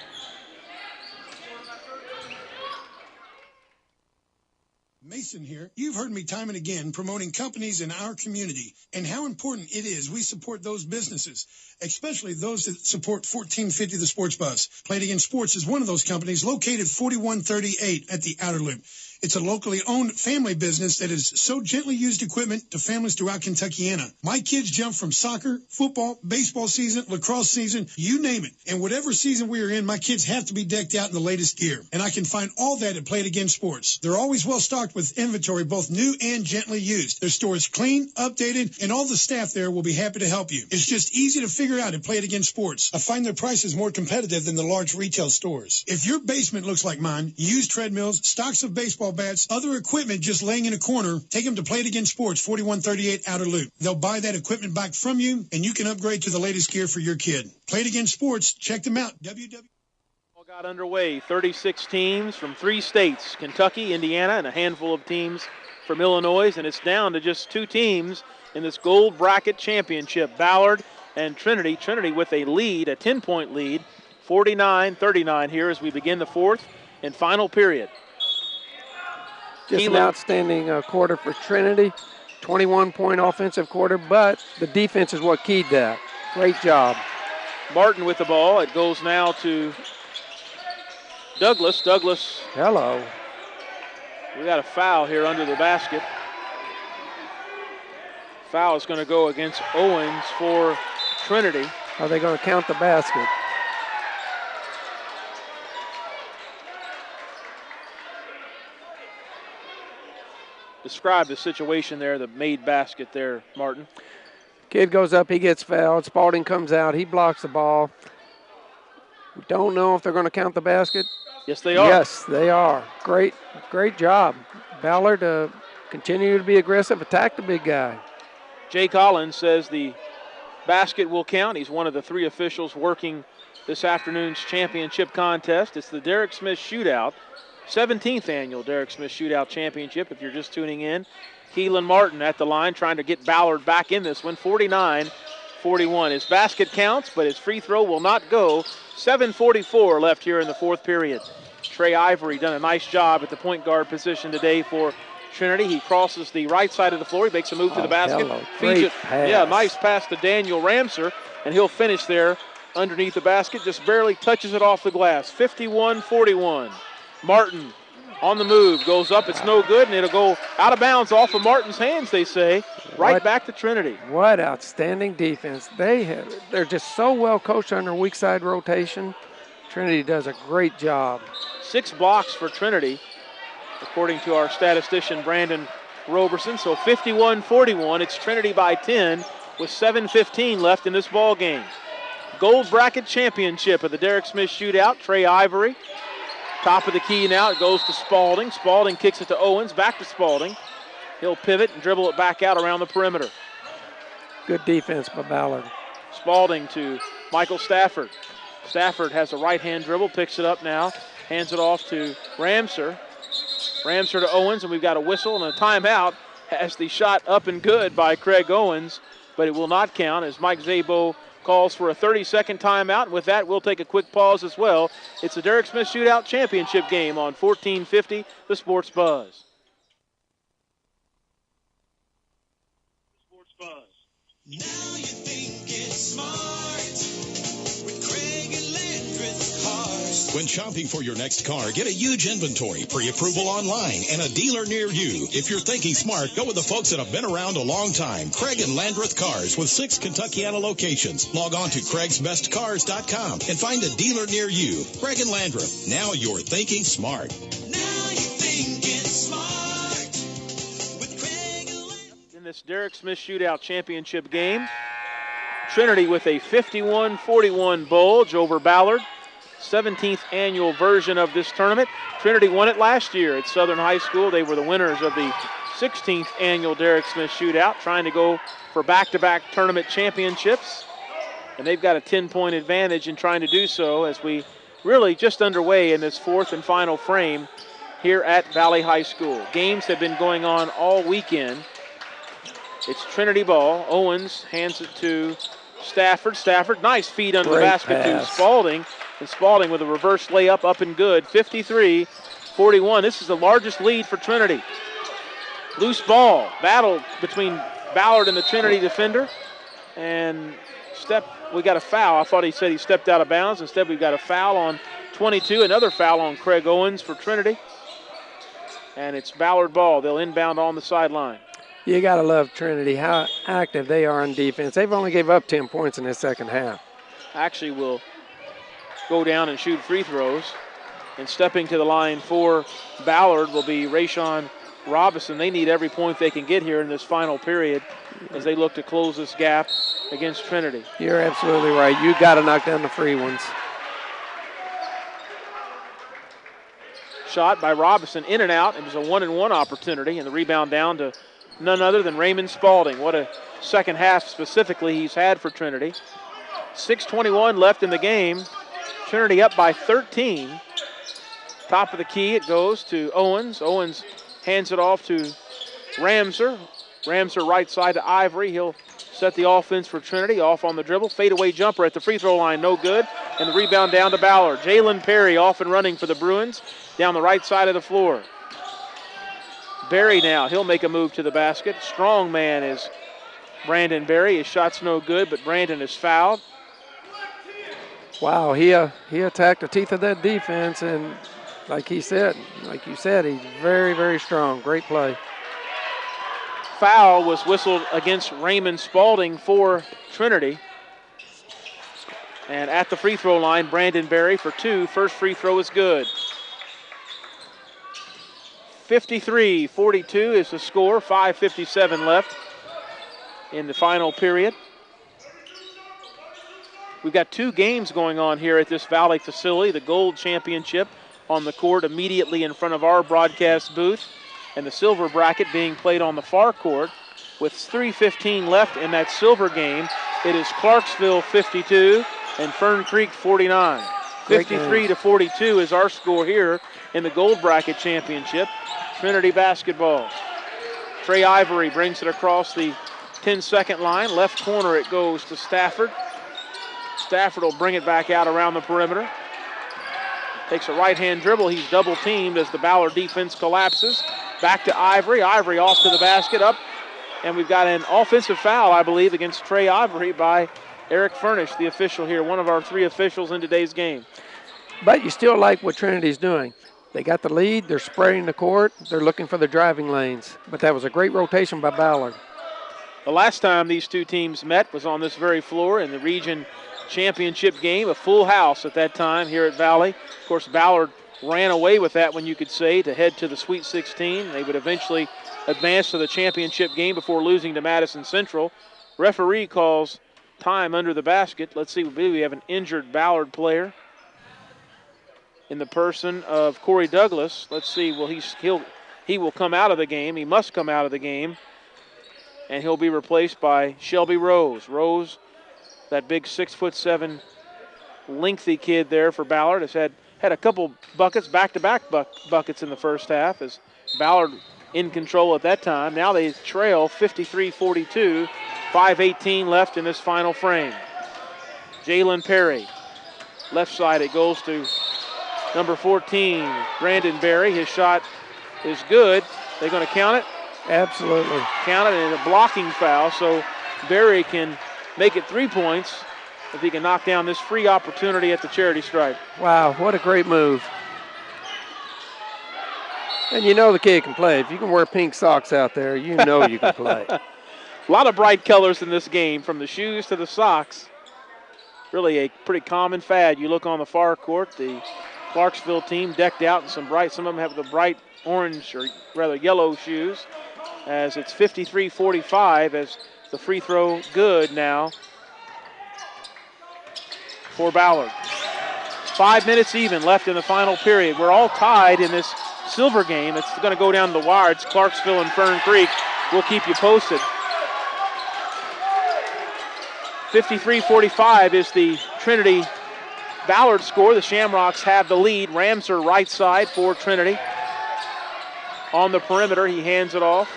Mason here. You've heard me time and again promoting companies in our community and how important it is we support those businesses, especially those that support 1450 The Sports Bus. Play It Again Sports is one of those companies located 4138 at the Outer Loop. It's a locally owned family business that has so gently used equipment to families throughout Kentuckiana. My kids jump from soccer, football, baseball season, lacrosse season, you name it. And whatever season we are in, my kids have to be decked out in the latest gear. And I can find all that at Play It Again Sports. They're always well stocked with inventory, both new and gently used. Their store is clean, updated, and all the staff there will be happy to help you. It's just easy to figure out at Play It Again Sports. I find their prices more competitive than the large retail stores. If your basement looks like mine, used treadmills, stocks of baseball bats, other equipment just laying in a corner, take them to Play It Again Sports, 4138 Outer Loop. They'll buy that equipment back from you, and you can upgrade to the latest gear for your kid. Play It Again Sports. Check them out. All got underway. 36 teams from 3 states, Kentucky, Indiana, and a handful of teams from Illinois, and it's down to just 2 teams in this gold bracket championship, Ballard and Trinity. Trinity with a lead, a 10-point lead, 49-39 here as we begin the 4th and final period. Just an outstanding quarter for Trinity. 21-point offensive quarter, but the defense is what keyed that. Great job. Martin with the ball. It goes now to Douglas. Douglas. Hello. We got a foul here under the basket. Foul is going to go against Owens for Trinity. Are they going to count the basket? Describe the situation there, the made basket there, Martin. Kid goes up, he gets fouled. Spalding comes out, he blocks the ball. We don't know if they're going to count the basket. Yes, they are. Yes, they are. Great job. Ballard continue to be aggressive, attack the big guy. Jay Collins says the basket will count. He's one of the 3 officials working this afternoon's championship contest. It's the Derek Smith Shootout. 17th annual Derek Smith Shootout Championship, if you're just tuning in. Keelan Martin at the line trying to get Ballard back in this one, 49-41. His basket counts, but his free throw will not go. 7:44 left here in the 4th period. Trey Ivory done a nice job at the point guard position today for Trinity. He crosses the right side of the floor. He makes a move to the basket. Feeds it. Yeah, nice pass to Daniel Ramser, and he'll finish there underneath the basket. Just barely touches it off the glass. 51-41. Martin on the move, goes up, it's no good, and it'll go out of bounds off of Martin's hands, they say, back to Trinity. What outstanding defense. They're just so well coached on their weak side rotation. Trinity does a great job. 6 blocks for Trinity, according to our statistician, Brandon Roberson. So 51-41, it's Trinity by 10 with 7:15 left in this ball game. Gold bracket championship of the Derek Smith Shootout, Trey Ivory. Top of the key now, it goes to Spalding. Spalding kicks it to Owens, back to Spalding. He'll pivot and dribble it back out around the perimeter. Good defense by Ballard. Spalding to Michael Stafford. Stafford has a right-hand dribble, picks it up now, hands it off to Ramser. Ramser to Owens, and we've got a whistle and a timeout. Has the shot up and good by Craig Owens, but it will not count as Mike Szabo calls for a 30-second timeout. And with that, we'll take a quick pause as well. It's the Derek Smith Shootout Championship game on 1450, the Sports Buzz. Sports Buzz. Now you think it's smart with Craig and Landreth Cars. When shopping for your next car, get a huge inventory, pre-approval online, and a dealer near you. If you're thinking smart, go with the folks that have been around a long time. Craig and Landreth Cars with 6 Kentuckiana locations. Log on to craigsbestcars.com and find a dealer near you. Craig and Landreth. Now you're thinking smart. Now you're thinking smart with Craig and Landreth. In this Derek Smith Shootout Championship game, Trinity with a 51-41 bulge over Ballard. 17th annual version of this tournament. Trinity won it last year at Southern High School. They were the winners of the 16th annual Derek Smith Shootout, trying to go for back-to-back tournament championships. And they've got a 10-point advantage in trying to do so as we really just underway in this 4th and final frame here at Valley High School. Games have been going on all weekend. It's Trinity ball. Owens hands it to Stafford. Stafford, nice feed under the basket to Spalding. And Spalding with a reverse layup up and good. 53-41 41. This is the largest lead for Trinity. Loose ball. Battle between Ballard and the Trinity defender. And we got a foul. I thought he said he stepped out of bounds. Instead, we've got a foul on 22. Another foul on Craig Owens for Trinity. And it's Ballard ball. They'll inbound on the sideline. You got to love Trinity, how active they are on defense. They've only gave up 10 points in the second half. Actually will go down and shoot free throws. And stepping to the line for Ballard will be Rayshawn Robinson. They need every point they can get here in this final period as they look to close this gap against Trinity. You're absolutely right. You got to knock down the free ones. Shot by Robinson in and out. It was a 1-and-1 opportunity, and the rebound down to none other than Raymond Spalding. What a second half specifically he's had for Trinity. 6:21 left in the game. Trinity up by 13. Top of the key, it goes to Owens. Owens hands it off to Ramser. Ramser right side to Ivory. He'll set the offense for Trinity. Off on the dribble. Fadeaway jumper at the free throw line. No good. And the rebound down to Ballard. Jalen Perry off and running for the Bruins down the right side of the floor. Berry now. He'll make a move to the basket. Strong man is Brandon Berry. His shot's no good, but Brandon is fouled. Wow, he attacked the teeth of that defense, and like you said, he's very, very strong. Great play. Foul was whistled against Raymond Spalding for Trinity. And at the free throw line, Brandon Berry for 2. First free throw is good. 53-42 is the score. 5:57 left in the final period. We've got 2 games going on here at this Valley facility. The Gold Championship on the court immediately in front of our broadcast booth, and the silver bracket being played on the far court. With 3:15 left in that silver game, it is Clarksville 52 and Fern Creek 49. 53-42 is our score here in the Gold Bracket Championship. Trinity basketball. Trey Ivory brings it across the 10-second line. Left corner it goes to Stafford. Stafford will bring it back out around the perimeter. Takes a right-hand dribble. He's double-teamed as the Ballard defense collapses. Back to Ivory. Ivory off to the basket, up. And we've got an offensive foul, I believe, against Trey Ivory by Eric Furnish, the official here, one of our 3 officials in today's game. But you still like what Trinity's doing. They got the lead. They're spraying the court. They're looking for the driving lanes. But that was a great rotation by Ballard. The last time these 2 teams met was on this very floor in the region championship game, a full house at that time here at Valley. Of course, Ballard ran away with that one, you could say, to head to the Sweet 16. They would eventually advance to the championship game before losing to Madison Central. Referee calls time under the basket. Let's see, we have an injured Ballard player in the person of Corey Douglas. Let's see, he will come out of the game. He must come out of the game. And he'll be replaced by Shelby Rose. Rose, that big 6'7", lengthy kid there for Ballard, has had a couple buckets, back-to-back buckets in the first half as Ballard in control at that time. Now they trail 53-42, 5:18 left in this final frame. Jalen Perry, left side it goes to number 14, Brandon Berry. His shot is good. They're going to count it? Absolutely. Count it, and a blocking foul, so Berry can make it 3 points if he can knock down this free opportunity at the charity stripe. Wow, what a great move. And you know the kid can play. If you can wear pink socks out there, you know you can play. A lot of bright colors in this game, from the shoes to the socks. Really a pretty common fad. You look on the far court, the Clarksville team decked out in some of them have the bright orange, or rather yellow shoes, as it's 53-45 as the free throw good now for Ballard. 5 minutes even left in the final period. We're all tied in this silver game. It's going to go down the wire. It's Clarksville and Fern Creek. We'll keep you posted. 53-45 is the Trinity Ballard score. The Shamrocks have the lead. Ramser right side for Trinity. On the perimeter, he hands it off.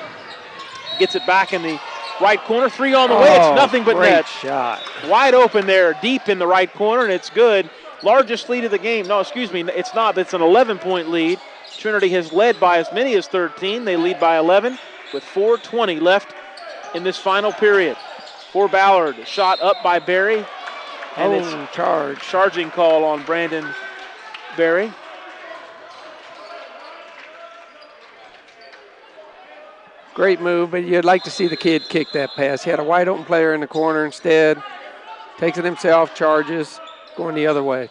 Gets it back in the right corner. 3 on the way. It's nothing but great net. Shot. Wide open there, deep in the right corner, and it's good. Largest lead of the game. No, excuse me, it's not. It's an 11-point lead Trinity has led by as many as 13. They lead by 11 with 4:20 left in this final period. For Ballard, shot up by Berry. And it's charging call on Brandon Berry. Great move, but you'd like to see the kid kick that pass. He had a wide open player in the corner instead. Takes it himself, charges, going the other way.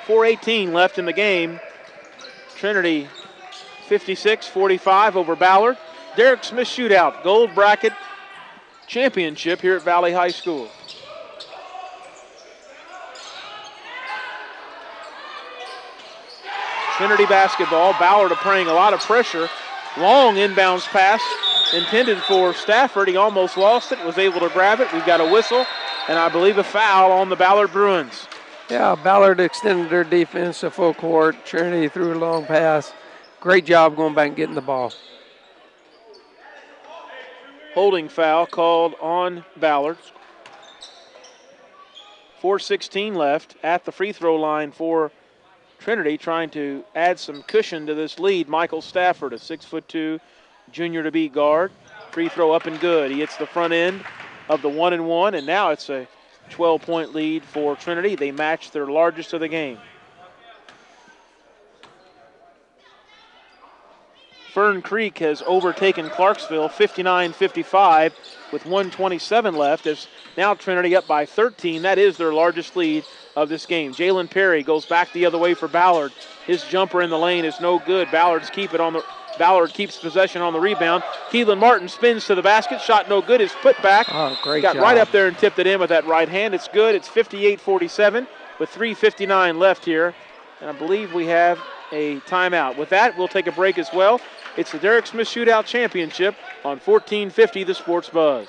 4:18 left in the game. Trinity 56-45 over Ballard. Derek Smith Shootout, gold bracket championship here at Valley High School. Trinity basketball. Ballard applying a lot of pressure. Long inbounds pass intended for Stafford. He almost lost it, was able to grab it. We've got a whistle and I believe a foul on the Ballard Bruins. Yeah, Ballard extended their defense to full court. Trinity threw a long pass. Great job going back and getting the ball. Holding foul called on Ballard. 4:16 left at the free throw line for Trinity, trying to add some cushion to this lead. Michael Stafford, a 6'2" junior to be guard. Free throw up and good. He hits the front end of the 1-and-1, and now it's a 12-point lead for Trinity. They match their largest of the game. Fern Creek has overtaken Clarksville 59-55 with 1:27 left. As now Trinity up by 13. That is their largest lead of this game. Jalen Perry goes back the other way for Ballard. His jumper in the lane is no good. Ballard keeps possession on the rebound. Keelan Martin spins to the basket. Shot no good. His putback. Oh, great Got job. right up there and tipped it in with that right hand. It's good. It's 58-47 with 3:59 left here. And I believe we have a timeout. With that, we'll take a break as well. It's the Derek Smith Shootout Championship on 1450 The Sports Buzz.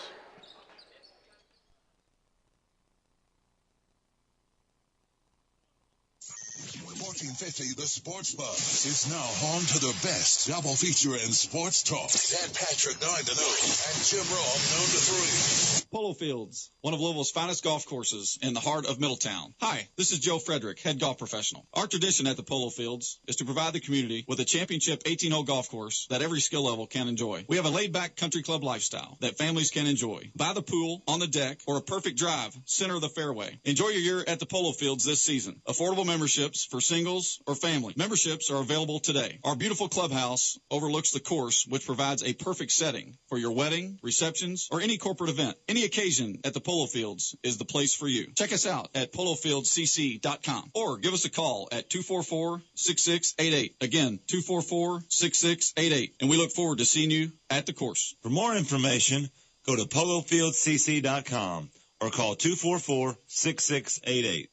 The Sports Buzz is now home to the best double feature in sports talk. Dan Patrick, 9 to noon, and Jim Rome, noon to 3. Polo Fields, one of Louisville's finest golf courses in the heart of Middletown. Hi, this is Joe Frederick, head golf professional. Our tradition at the Polo Fields is to provide the community with a championship 18-hole golf course that every skill level can enjoy. We have a laid-back country club lifestyle that families can enjoy. By the pool, on the deck, or a perfect drive, center of the fairway. Enjoy your year at the Polo Fields this season. Affordable memberships for singles or family. Memberships are available today. Our beautiful clubhouse overlooks the course, which provides a perfect setting for your wedding, receptions, or any corporate event. Any occasion at the Polo Fields is the place for you. Check us out at polofieldcc.com or give us a call at 244-6688. Again, 244-6688. And we look forward to seeing you at the course. For more information, go to polofieldcc.com or call 244-6688.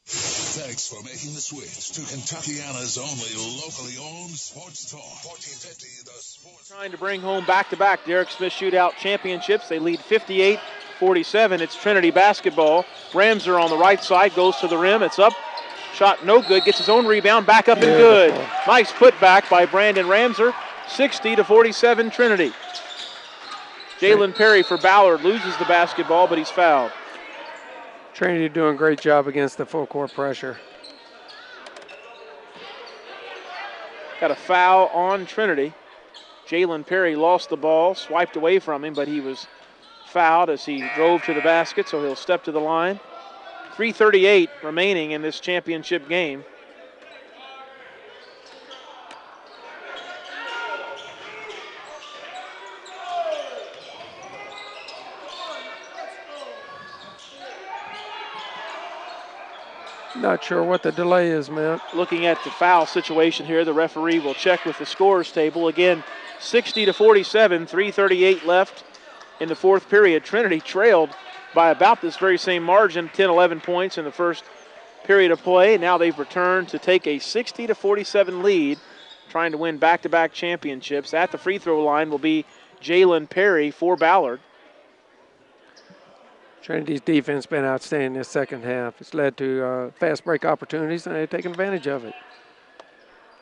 Thanks for making the switch to Kentuckiana's only locally owned sports talk. 1450 The Sports. Trying to bring home back-to-back Derek Smith Shootout championships. They lead 58-47. It's Trinity basketball. Ramser on the right side goes to the rim. It's up. Shot no good. Gets his own rebound. Back up and good. Nice putback by Brandon Ramser. 60-47 Trinity. Jalen Perry for Ballard loses the basketball, but he's fouled. Trinity doing a great job against the full court pressure. Got a foul on Trinity. Jalen Perry lost the ball, swiped away from him, but he was fouled as he drove to the basket, so he'll step to the line. 3:38 remaining in this championship game. Not sure what the delay is, man. Looking at the foul situation here, the referee will check with the scorers table. Again, 60-47, 3:38 left in the fourth period. Trinity trailed by about this very same margin, 10-11 points in the first period of play. Now they've returned to take a 60-47 lead, trying to win back-to-back championships. At the free throw line will be Jalen Perry for Ballard. Trinity's defense has been outstanding this second half. It's led to fast break opportunities, and they've taken advantage of it.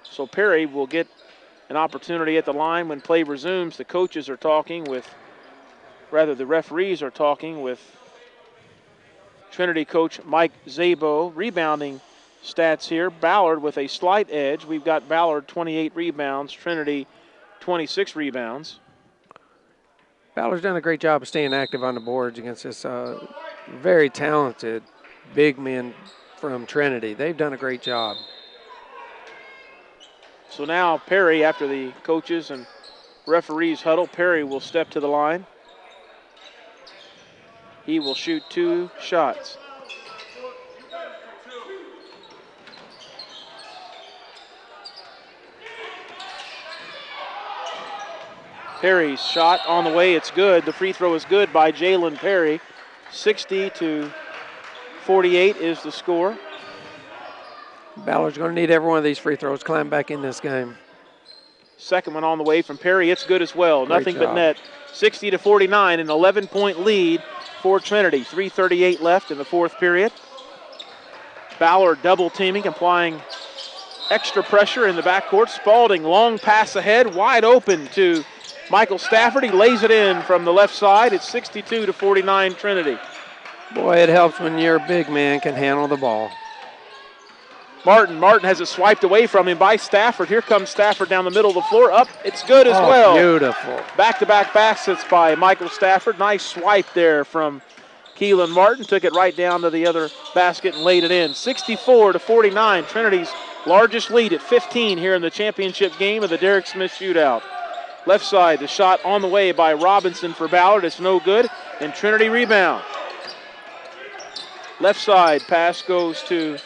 So Perry will get an opportunity at the line when play resumes. The coaches are talking with, rather the referees are talking with Trinity coach Mike Szabo. Rebounding stats here. Ballard with a slight edge. We've got Ballard 28 rebounds, Trinity 26 rebounds. Ballard's done a great job of staying active on the boards against this very talented big men from Trinity. They've done a great job. So now Perry, after the coaches and referees huddle, Perry will step to the line. He will shoot 2 shots. Perry's shot on the way, it's good. The free throw is good by Jalen Perry. 60-48 is the score. Ballard's going to need every one of these free throws to climb back in this game. Second one on the way from Perry, it's good as well. Great Nothing job. but net. 60-49, an 11-point lead for Trinity. 3:38 left in the fourth period. Ballard double teaming, applying extra pressure in the backcourt. Spalding, long pass ahead, wide open to Michael Stafford. He lays it in from the left side. It's 62-49 Trinity. Boy, it helps when your big man can handle the ball. Martin has it swiped away from him by Stafford. Here comes Stafford down the middle of the floor. Up, it's good as well. Beautiful. Back-to-back baskets by Michael Stafford. Nice swipe there from Keelan Martin. Took it right down to the other basket and laid it in. 64-49, Trinity's largest lead at 15 here in the championship game of the Derek Smith Shootout. Left side, the shot on the way by Robinson for Ballard. It's no good, and Trinity rebound. Left side, pass goes to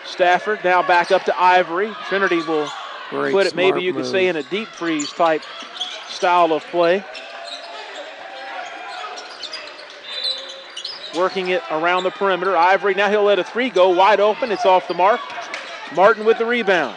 Stafford. Now back up to Ivory. Trinity will put it, maybe you could say, in a deep freeze type style of play. Working it around the perimeter. Ivory, now he'll let a 3 go, wide open. It's off the mark. Martin with the rebound.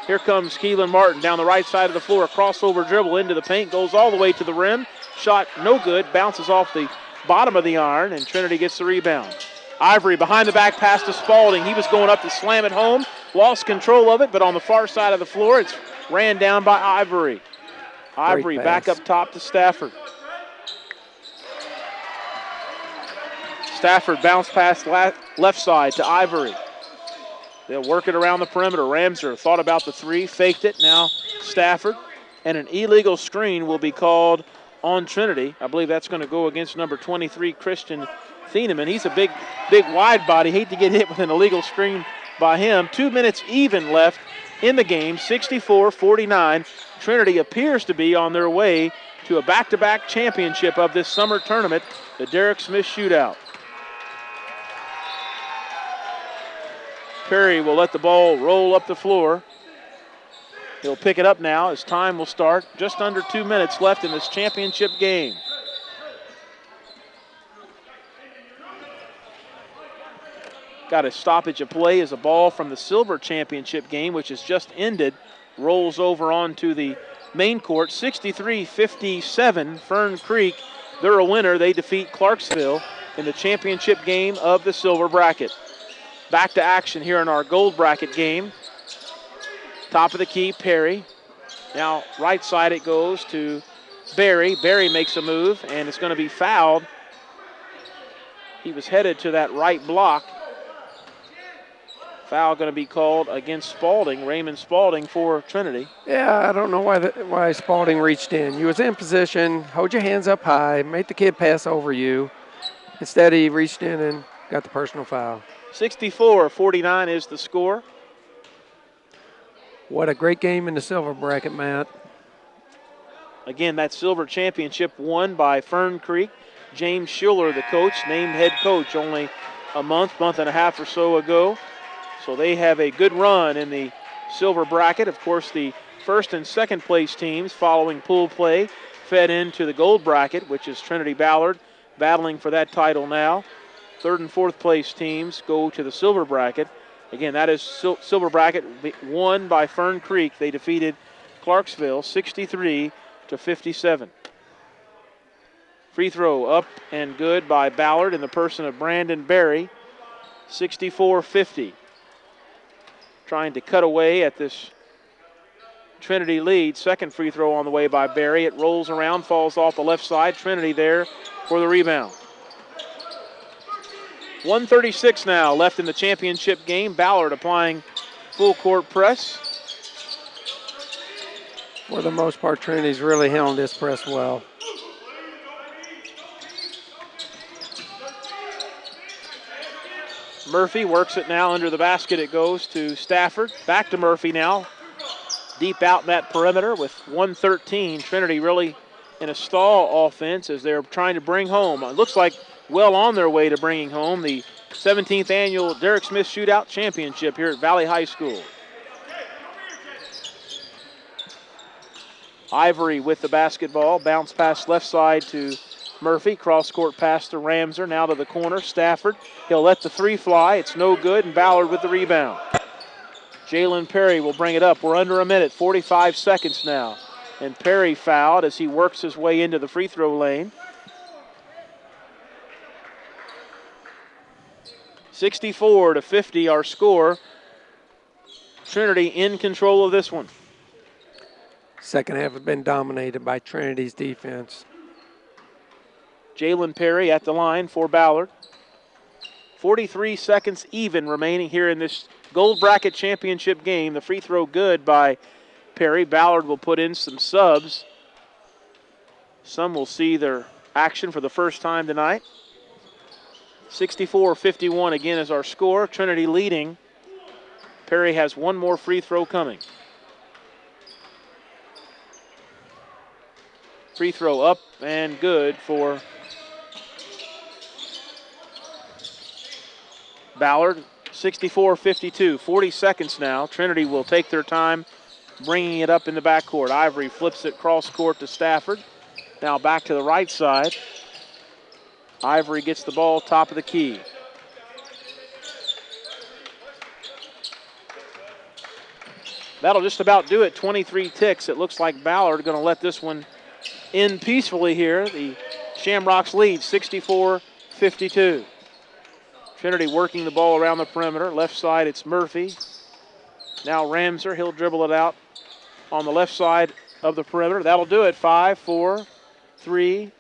Here comes Keelan Martin down the right side of the floor. Crossover dribble into the paint, goes all the way to the rim. Shot no good, bounces off the bottom of the iron, and Trinity gets the rebound. Ivory behind the back pass to Spalding. He was going up to slam it home. Lost control of it, but on the far side of the floor, it's ran down by Ivory. Ivory back up top to Stafford. Stafford bounce pass left side to Ivory. They'll work it around the perimeter. Ramser thought about the 3, faked it. Now Stafford. And an illegal screen will be called on Trinity. I believe that's going to go against number 23, Christian Thieneman. He's a big wide body. Hate to get hit with an illegal screen by him. 2 minutes even left in the game. 64-49. Trinity appears to be on their way to a back-to-back championship of this summer tournament, the Derek Smith Shootout. Perry will let the ball roll up the floor. He'll pick it up now as time will start. Just under 2 minutes left in this championship game. Got a stoppage of play as a ball from the silver championship game, which has just ended, rolls over onto the main court. 63-57, Fern Creek. They're a winner. They defeat Clarksville in the championship game of the silver bracket. Back to action here in our gold bracket game. Top of the key, Perry. Now right side it goes to Barry. Barry makes a move, and it's going to be fouled. He was headed to that right block. Foul going to be called against Spalding, Raymond Spalding for Trinity. Yeah, I don't know why Spalding reached in. You was in position, hold your hands up high, make the kid pass over you. Instead, he reached in and got the personal foul. 64-49 is the score. What a great game in the silver bracket, Matt. Again, that silver championship won by Fern Creek. James Schuler, the coach, named head coach only a month and a half or so ago. So they have a good run in the silver bracket. Of course, the first and second place teams following pool play fed into the gold bracket, which is Trinity Ballard battling for that title now. Third and fourth place teams go to the silver bracket. Again, that is silver bracket won by Fern Creek. They defeated Clarksville 63-57. Free throw up and good by Ballard in the person of Brandon Barry. 64-50. Trying to cut away at this Trinity lead. Second free throw on the way by Barry. It rolls around, falls off the left side. Trinity there for the rebound. 1:36 now left in the championship game. Ballard applying full court press. For the most part, Trinity's really handled this press well. Murphy works it now under the basket. It goes to Stafford. Back to Murphy now. Deep out in that perimeter with 1:13. Trinity really in a stall offense as they're trying to bring home. It looks like well on their way to bringing home the 17th annual Derek Smith Shootout Championship here at Valley High School. Ivory with the basketball. Bounce pass left side to Murphy. Cross-court pass to Ramser. Now to the corner. Stafford. He'll let the three fly. It's no good, and Ballard with the rebound. Jalen Perry will bring it up. We're under a minute, 45 seconds now. And Perry fouled as he works his way into the free throw lane. 64-50 our score. Trinity in control of this one. Second half has been dominated by Trinity's defense. Jalen Perry at the line for Ballard. 43 seconds even remaining here in this gold bracket championship game. The free throw good by Perry. Ballard will put in some subs. Some will see their action for the first time tonight. 64-51 again is our score. Trinity leading. Perry has one more free throw coming. Free throw up and good for Ballard. 64-52, 40 seconds now. Trinity will take their time bringing it up in the backcourt. Ivory flips it cross court to Stafford. Now back to the right side. Ivory gets the ball top of the key. That'll just about do it. 23 ticks. It looks like Ballard going to let this one in peacefully here. The Shamrocks lead 64-52. Trinity working the ball around the perimeter. Left side, it's Murphy. Now Ramser, he'll dribble it out on the left side of the perimeter. That'll do it. 5, 4, 3,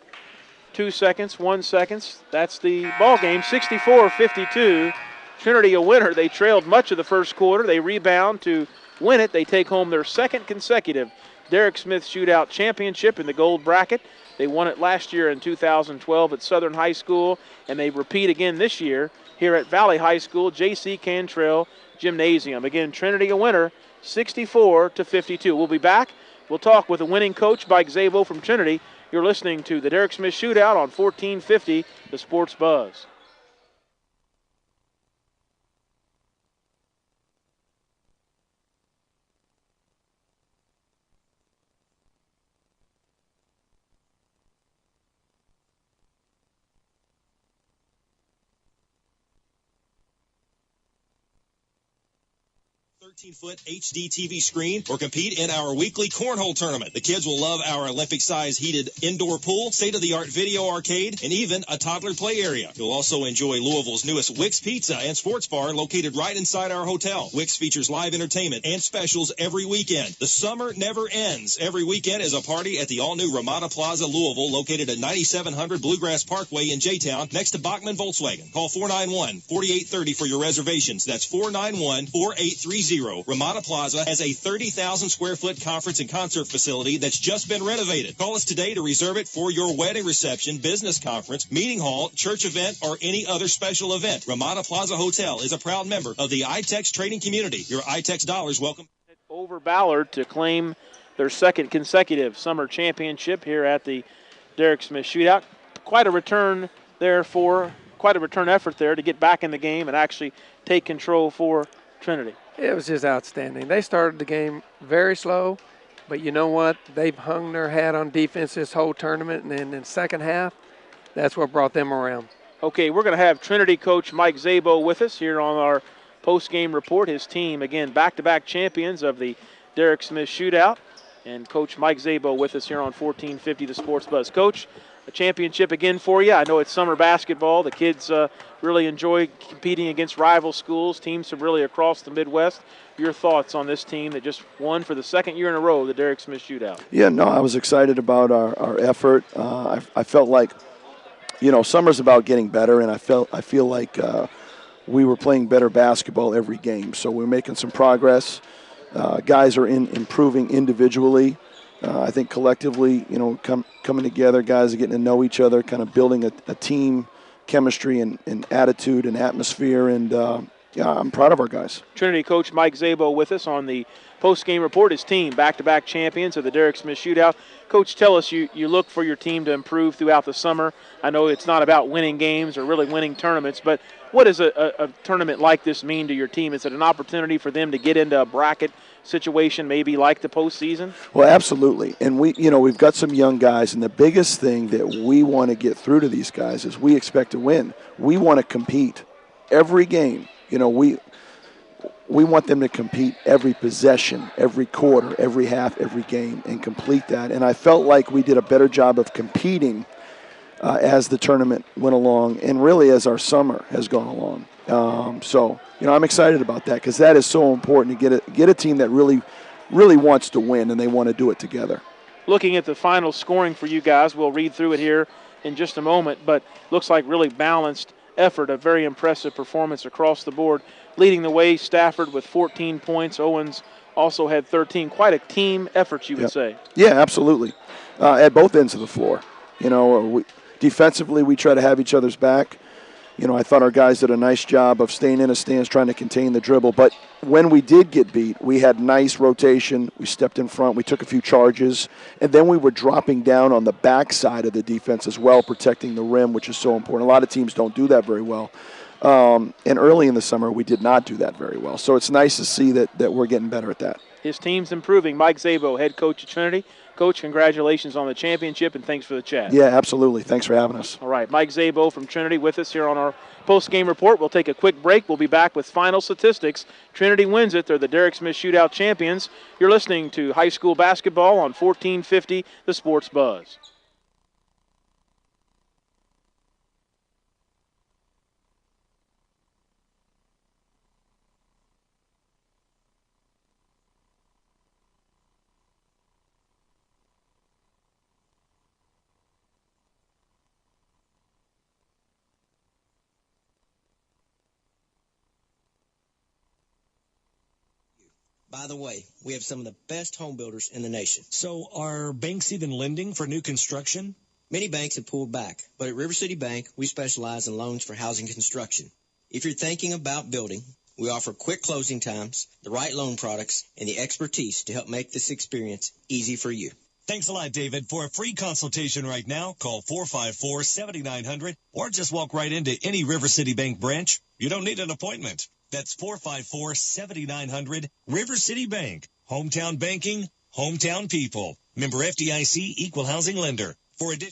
2 seconds, 1 second. That's the ball game. 64-52. Trinity a winner. They trailed much of the first quarter. They rebound to win it. They take home their second consecutive Derek Smith Shootout Championship in the gold bracket. They won it last year in 2012 at Southern High School, and they repeat again this year here at Valley High School, J.C. Cantrell Gymnasium. Again, Trinity a winner, 64-52. We'll be back. We'll talk with the winning coach, Mike Zabo from Trinity. You're listening to the Derek Smith Shootout on 1450, the Sports Buzz. Foot HD TV screen or compete in our weekly cornhole tournament. The kids will love our Olympic-size heated indoor pool, state-of-the-art video arcade, and even a toddler play area. You'll also enjoy Louisville's newest Wix Pizza and Sports Bar located right inside our hotel. Wix features live entertainment and specials every weekend. The summer never ends. Every weekend is a party at the all-new Ramada Plaza, Louisville, located at 9700 Bluegrass Parkway in J-Town, next to Bachman Volkswagen. Call 491-4830 for your reservations. That's 491-4830. Ramada Plaza has a 30,000 square foot conference and concert facility that's just been renovated. Call us today to reserve it for your wedding reception, business conference, meeting hall, church event, or any other special event. Ramada Plaza Hotel is a proud member of the iTex trading community. Your iTex dollars welcome. Over Ballard to claim their second consecutive summer championship here at the Derek Smith Shootout. Quite a return effort there to get back in the game and actually take control for Trinity. It was just outstanding. They started the game very slow, but you know what? They've hung their hat on defense this whole tournament, and then in the second half, that's what brought them around. Okay, we're going to have Trinity coach Mike Zabo with us here on our post-game report. His team, again, back-to-back champions of the Derek Smith Shootout, and Coach Mike Zabo with us here on 1450 The Sports Buzz. Coach, a championship again for you. I know it's summer basketball. The kids really enjoy competing against rival schools, teams from really across the Midwest. Your thoughts on this team that just won for the second year in a row, the Derek Smith Shootout? Yeah, no, I was excited about our effort. I felt like summer's about getting better, and I feel like we were playing better basketball every game. So we're making some progress. Guys are improving individually. I think collectively, coming together, guys are getting to know each other, kind of building a team chemistry and attitude and atmosphere. And, I'm proud of our guys. Trinity coach Mike Szabo with us on the post-game report. His team, back-to-back champions of the Derek Smith Shootout. Coach, tell us, you look for your team to improve throughout the summer. I know it's not about winning games or really winning tournaments, but what does a tournament like this mean to your team? Is it an opportunity for them to get into a bracket situation, maybe like the postseason? Well, absolutely. And we've got some young guys, and the biggest thing that we want to get through to these guys is we expect to win. We want to compete every game. We want them to compete every possession, every quarter, every half, every game, and complete that. And I felt like we did a better job of competing as the tournament went along, and really as our summer has gone along. So I'm excited about that because that is so important to get a team that really, really wants to win, and they want to do it together. Looking at the final scoring for you guys, we'll read through it here in just a moment, but looks like really balanced effort, a very impressive performance across the board. Leading the way, Stafford with 14 points. Owens also had 13. Quite a team effort, you would say. Yeah, absolutely. At both ends of the floor. Defensively, we try to have each other's back. I thought our guys did a nice job of staying in a stance, trying to contain the dribble. But when we did get beat, we had nice rotation. We stepped in front. We took a few charges. And then we were dropping down on the backside of the defense as well, protecting the rim, which is so important. A lot of teams don't do that very well. And early in the summer, we did not do that very well. So it's nice to see that we're getting better at that. His team's improving. Mike Szabo, head coach at Trinity. Coach, congratulations on the championship, and thanks for the chat. Yeah, absolutely. Thanks for having us. All right, Mike Szabo from Trinity with us here on our post-game report. We'll take a quick break. We'll be back with final statistics. Trinity wins it. They're the Derek Smith Shootout champions. You're listening to high school basketball on 1450, The Sports Buzz. By the way, we have some of the best home builders in the nation. So are banks even lending for new construction? Many banks have pulled back, but at River City Bank, we specialize in loans for housing construction. If you're thinking about building, we offer quick closing times, the right loan products, and the expertise to help make this experience easy for you. Thanks a lot, David. For a free consultation right now, call 454-7900 or just walk right into any River City Bank branch. You don't need an appointment. That's 454-7900, River City Bank. Hometown banking, hometown people. Member FDIC, equal housing lender. The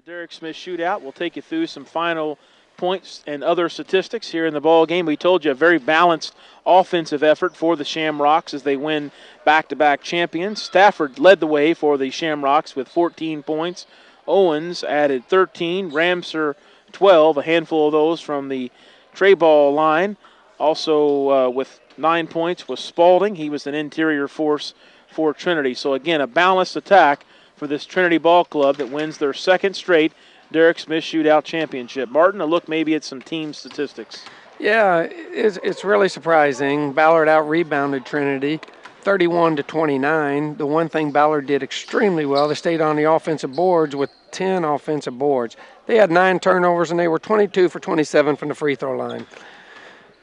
Derek Smith Shootout will take you through some final points and other statistics here in the ball game. We told you a very balanced offensive effort for the Shamrocks as they win back-to-back champions. Stafford led the way for the Shamrocks with 14 points. Owens added 13. Ramser 12, a handful of those from the tray ball line. Also with 9 points was Spalding. He was an interior force for Trinity. So again, a balanced attack for this Trinity ball club that wins their second straight Derek Smith Shootout championship. Martin, a look maybe at some team statistics. Yeah, it's really surprising. Ballard out-rebounded Trinity 31-29. The one thing Ballard did extremely well, they stayed on the offensive boards with 10 offensive boards. They had 9 turnovers, and they were 22 for 27 from the free throw line.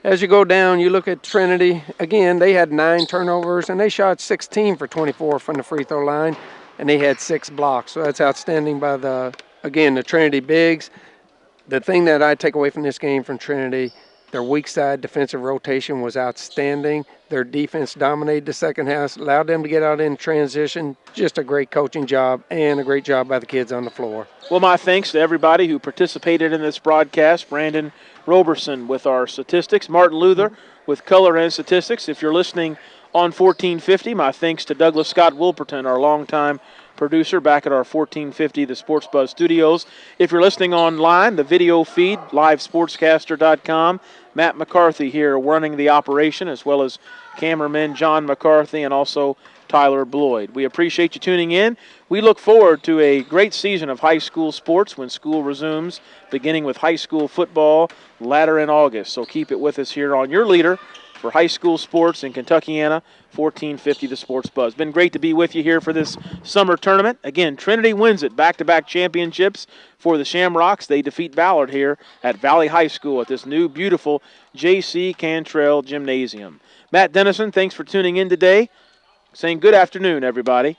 As you go down, you look at Trinity. Again, they had 9 turnovers, and they shot 16 for 24 from the free throw line, and they had 6 blocks. So that's outstanding by the Trinity bigs. The thing that I take away from this game from Trinity, their weak side defensive rotation was outstanding. Their defense dominated the second half, allowed them to get out in transition. Just a great coaching job and a great job by the kids on the floor. Well, my thanks to everybody who participated in this broadcast. Brandon Roberson with our statistics, Martin Luther with color and statistics. If you're listening on 1450, my thanks to Douglas Scott Wilperton, our longtime producer back at our 1450 The Sports Buzz studios. If you're listening online, the video feed, LiveSportscaster.com. Matt McCarthy here running the operation, as well as cameramen John McCarthy and also Tyler Bloyd. We appreciate you tuning in. We look forward to a great season of high school sports when school resumes, beginning with high school football later in August. So keep it with us here on your leader for high school sports in Kentuckiana, 1450 The Sports Buzz. Been great to be with you here for this summer tournament. Again, Trinity wins it, back-to-back championships for the Shamrocks. They defeat Ballard here at Valley High School at this new, beautiful J.C. Cantrell Gymnasium. Matt Dennison, thanks for tuning in today. Saying good afternoon, everybody.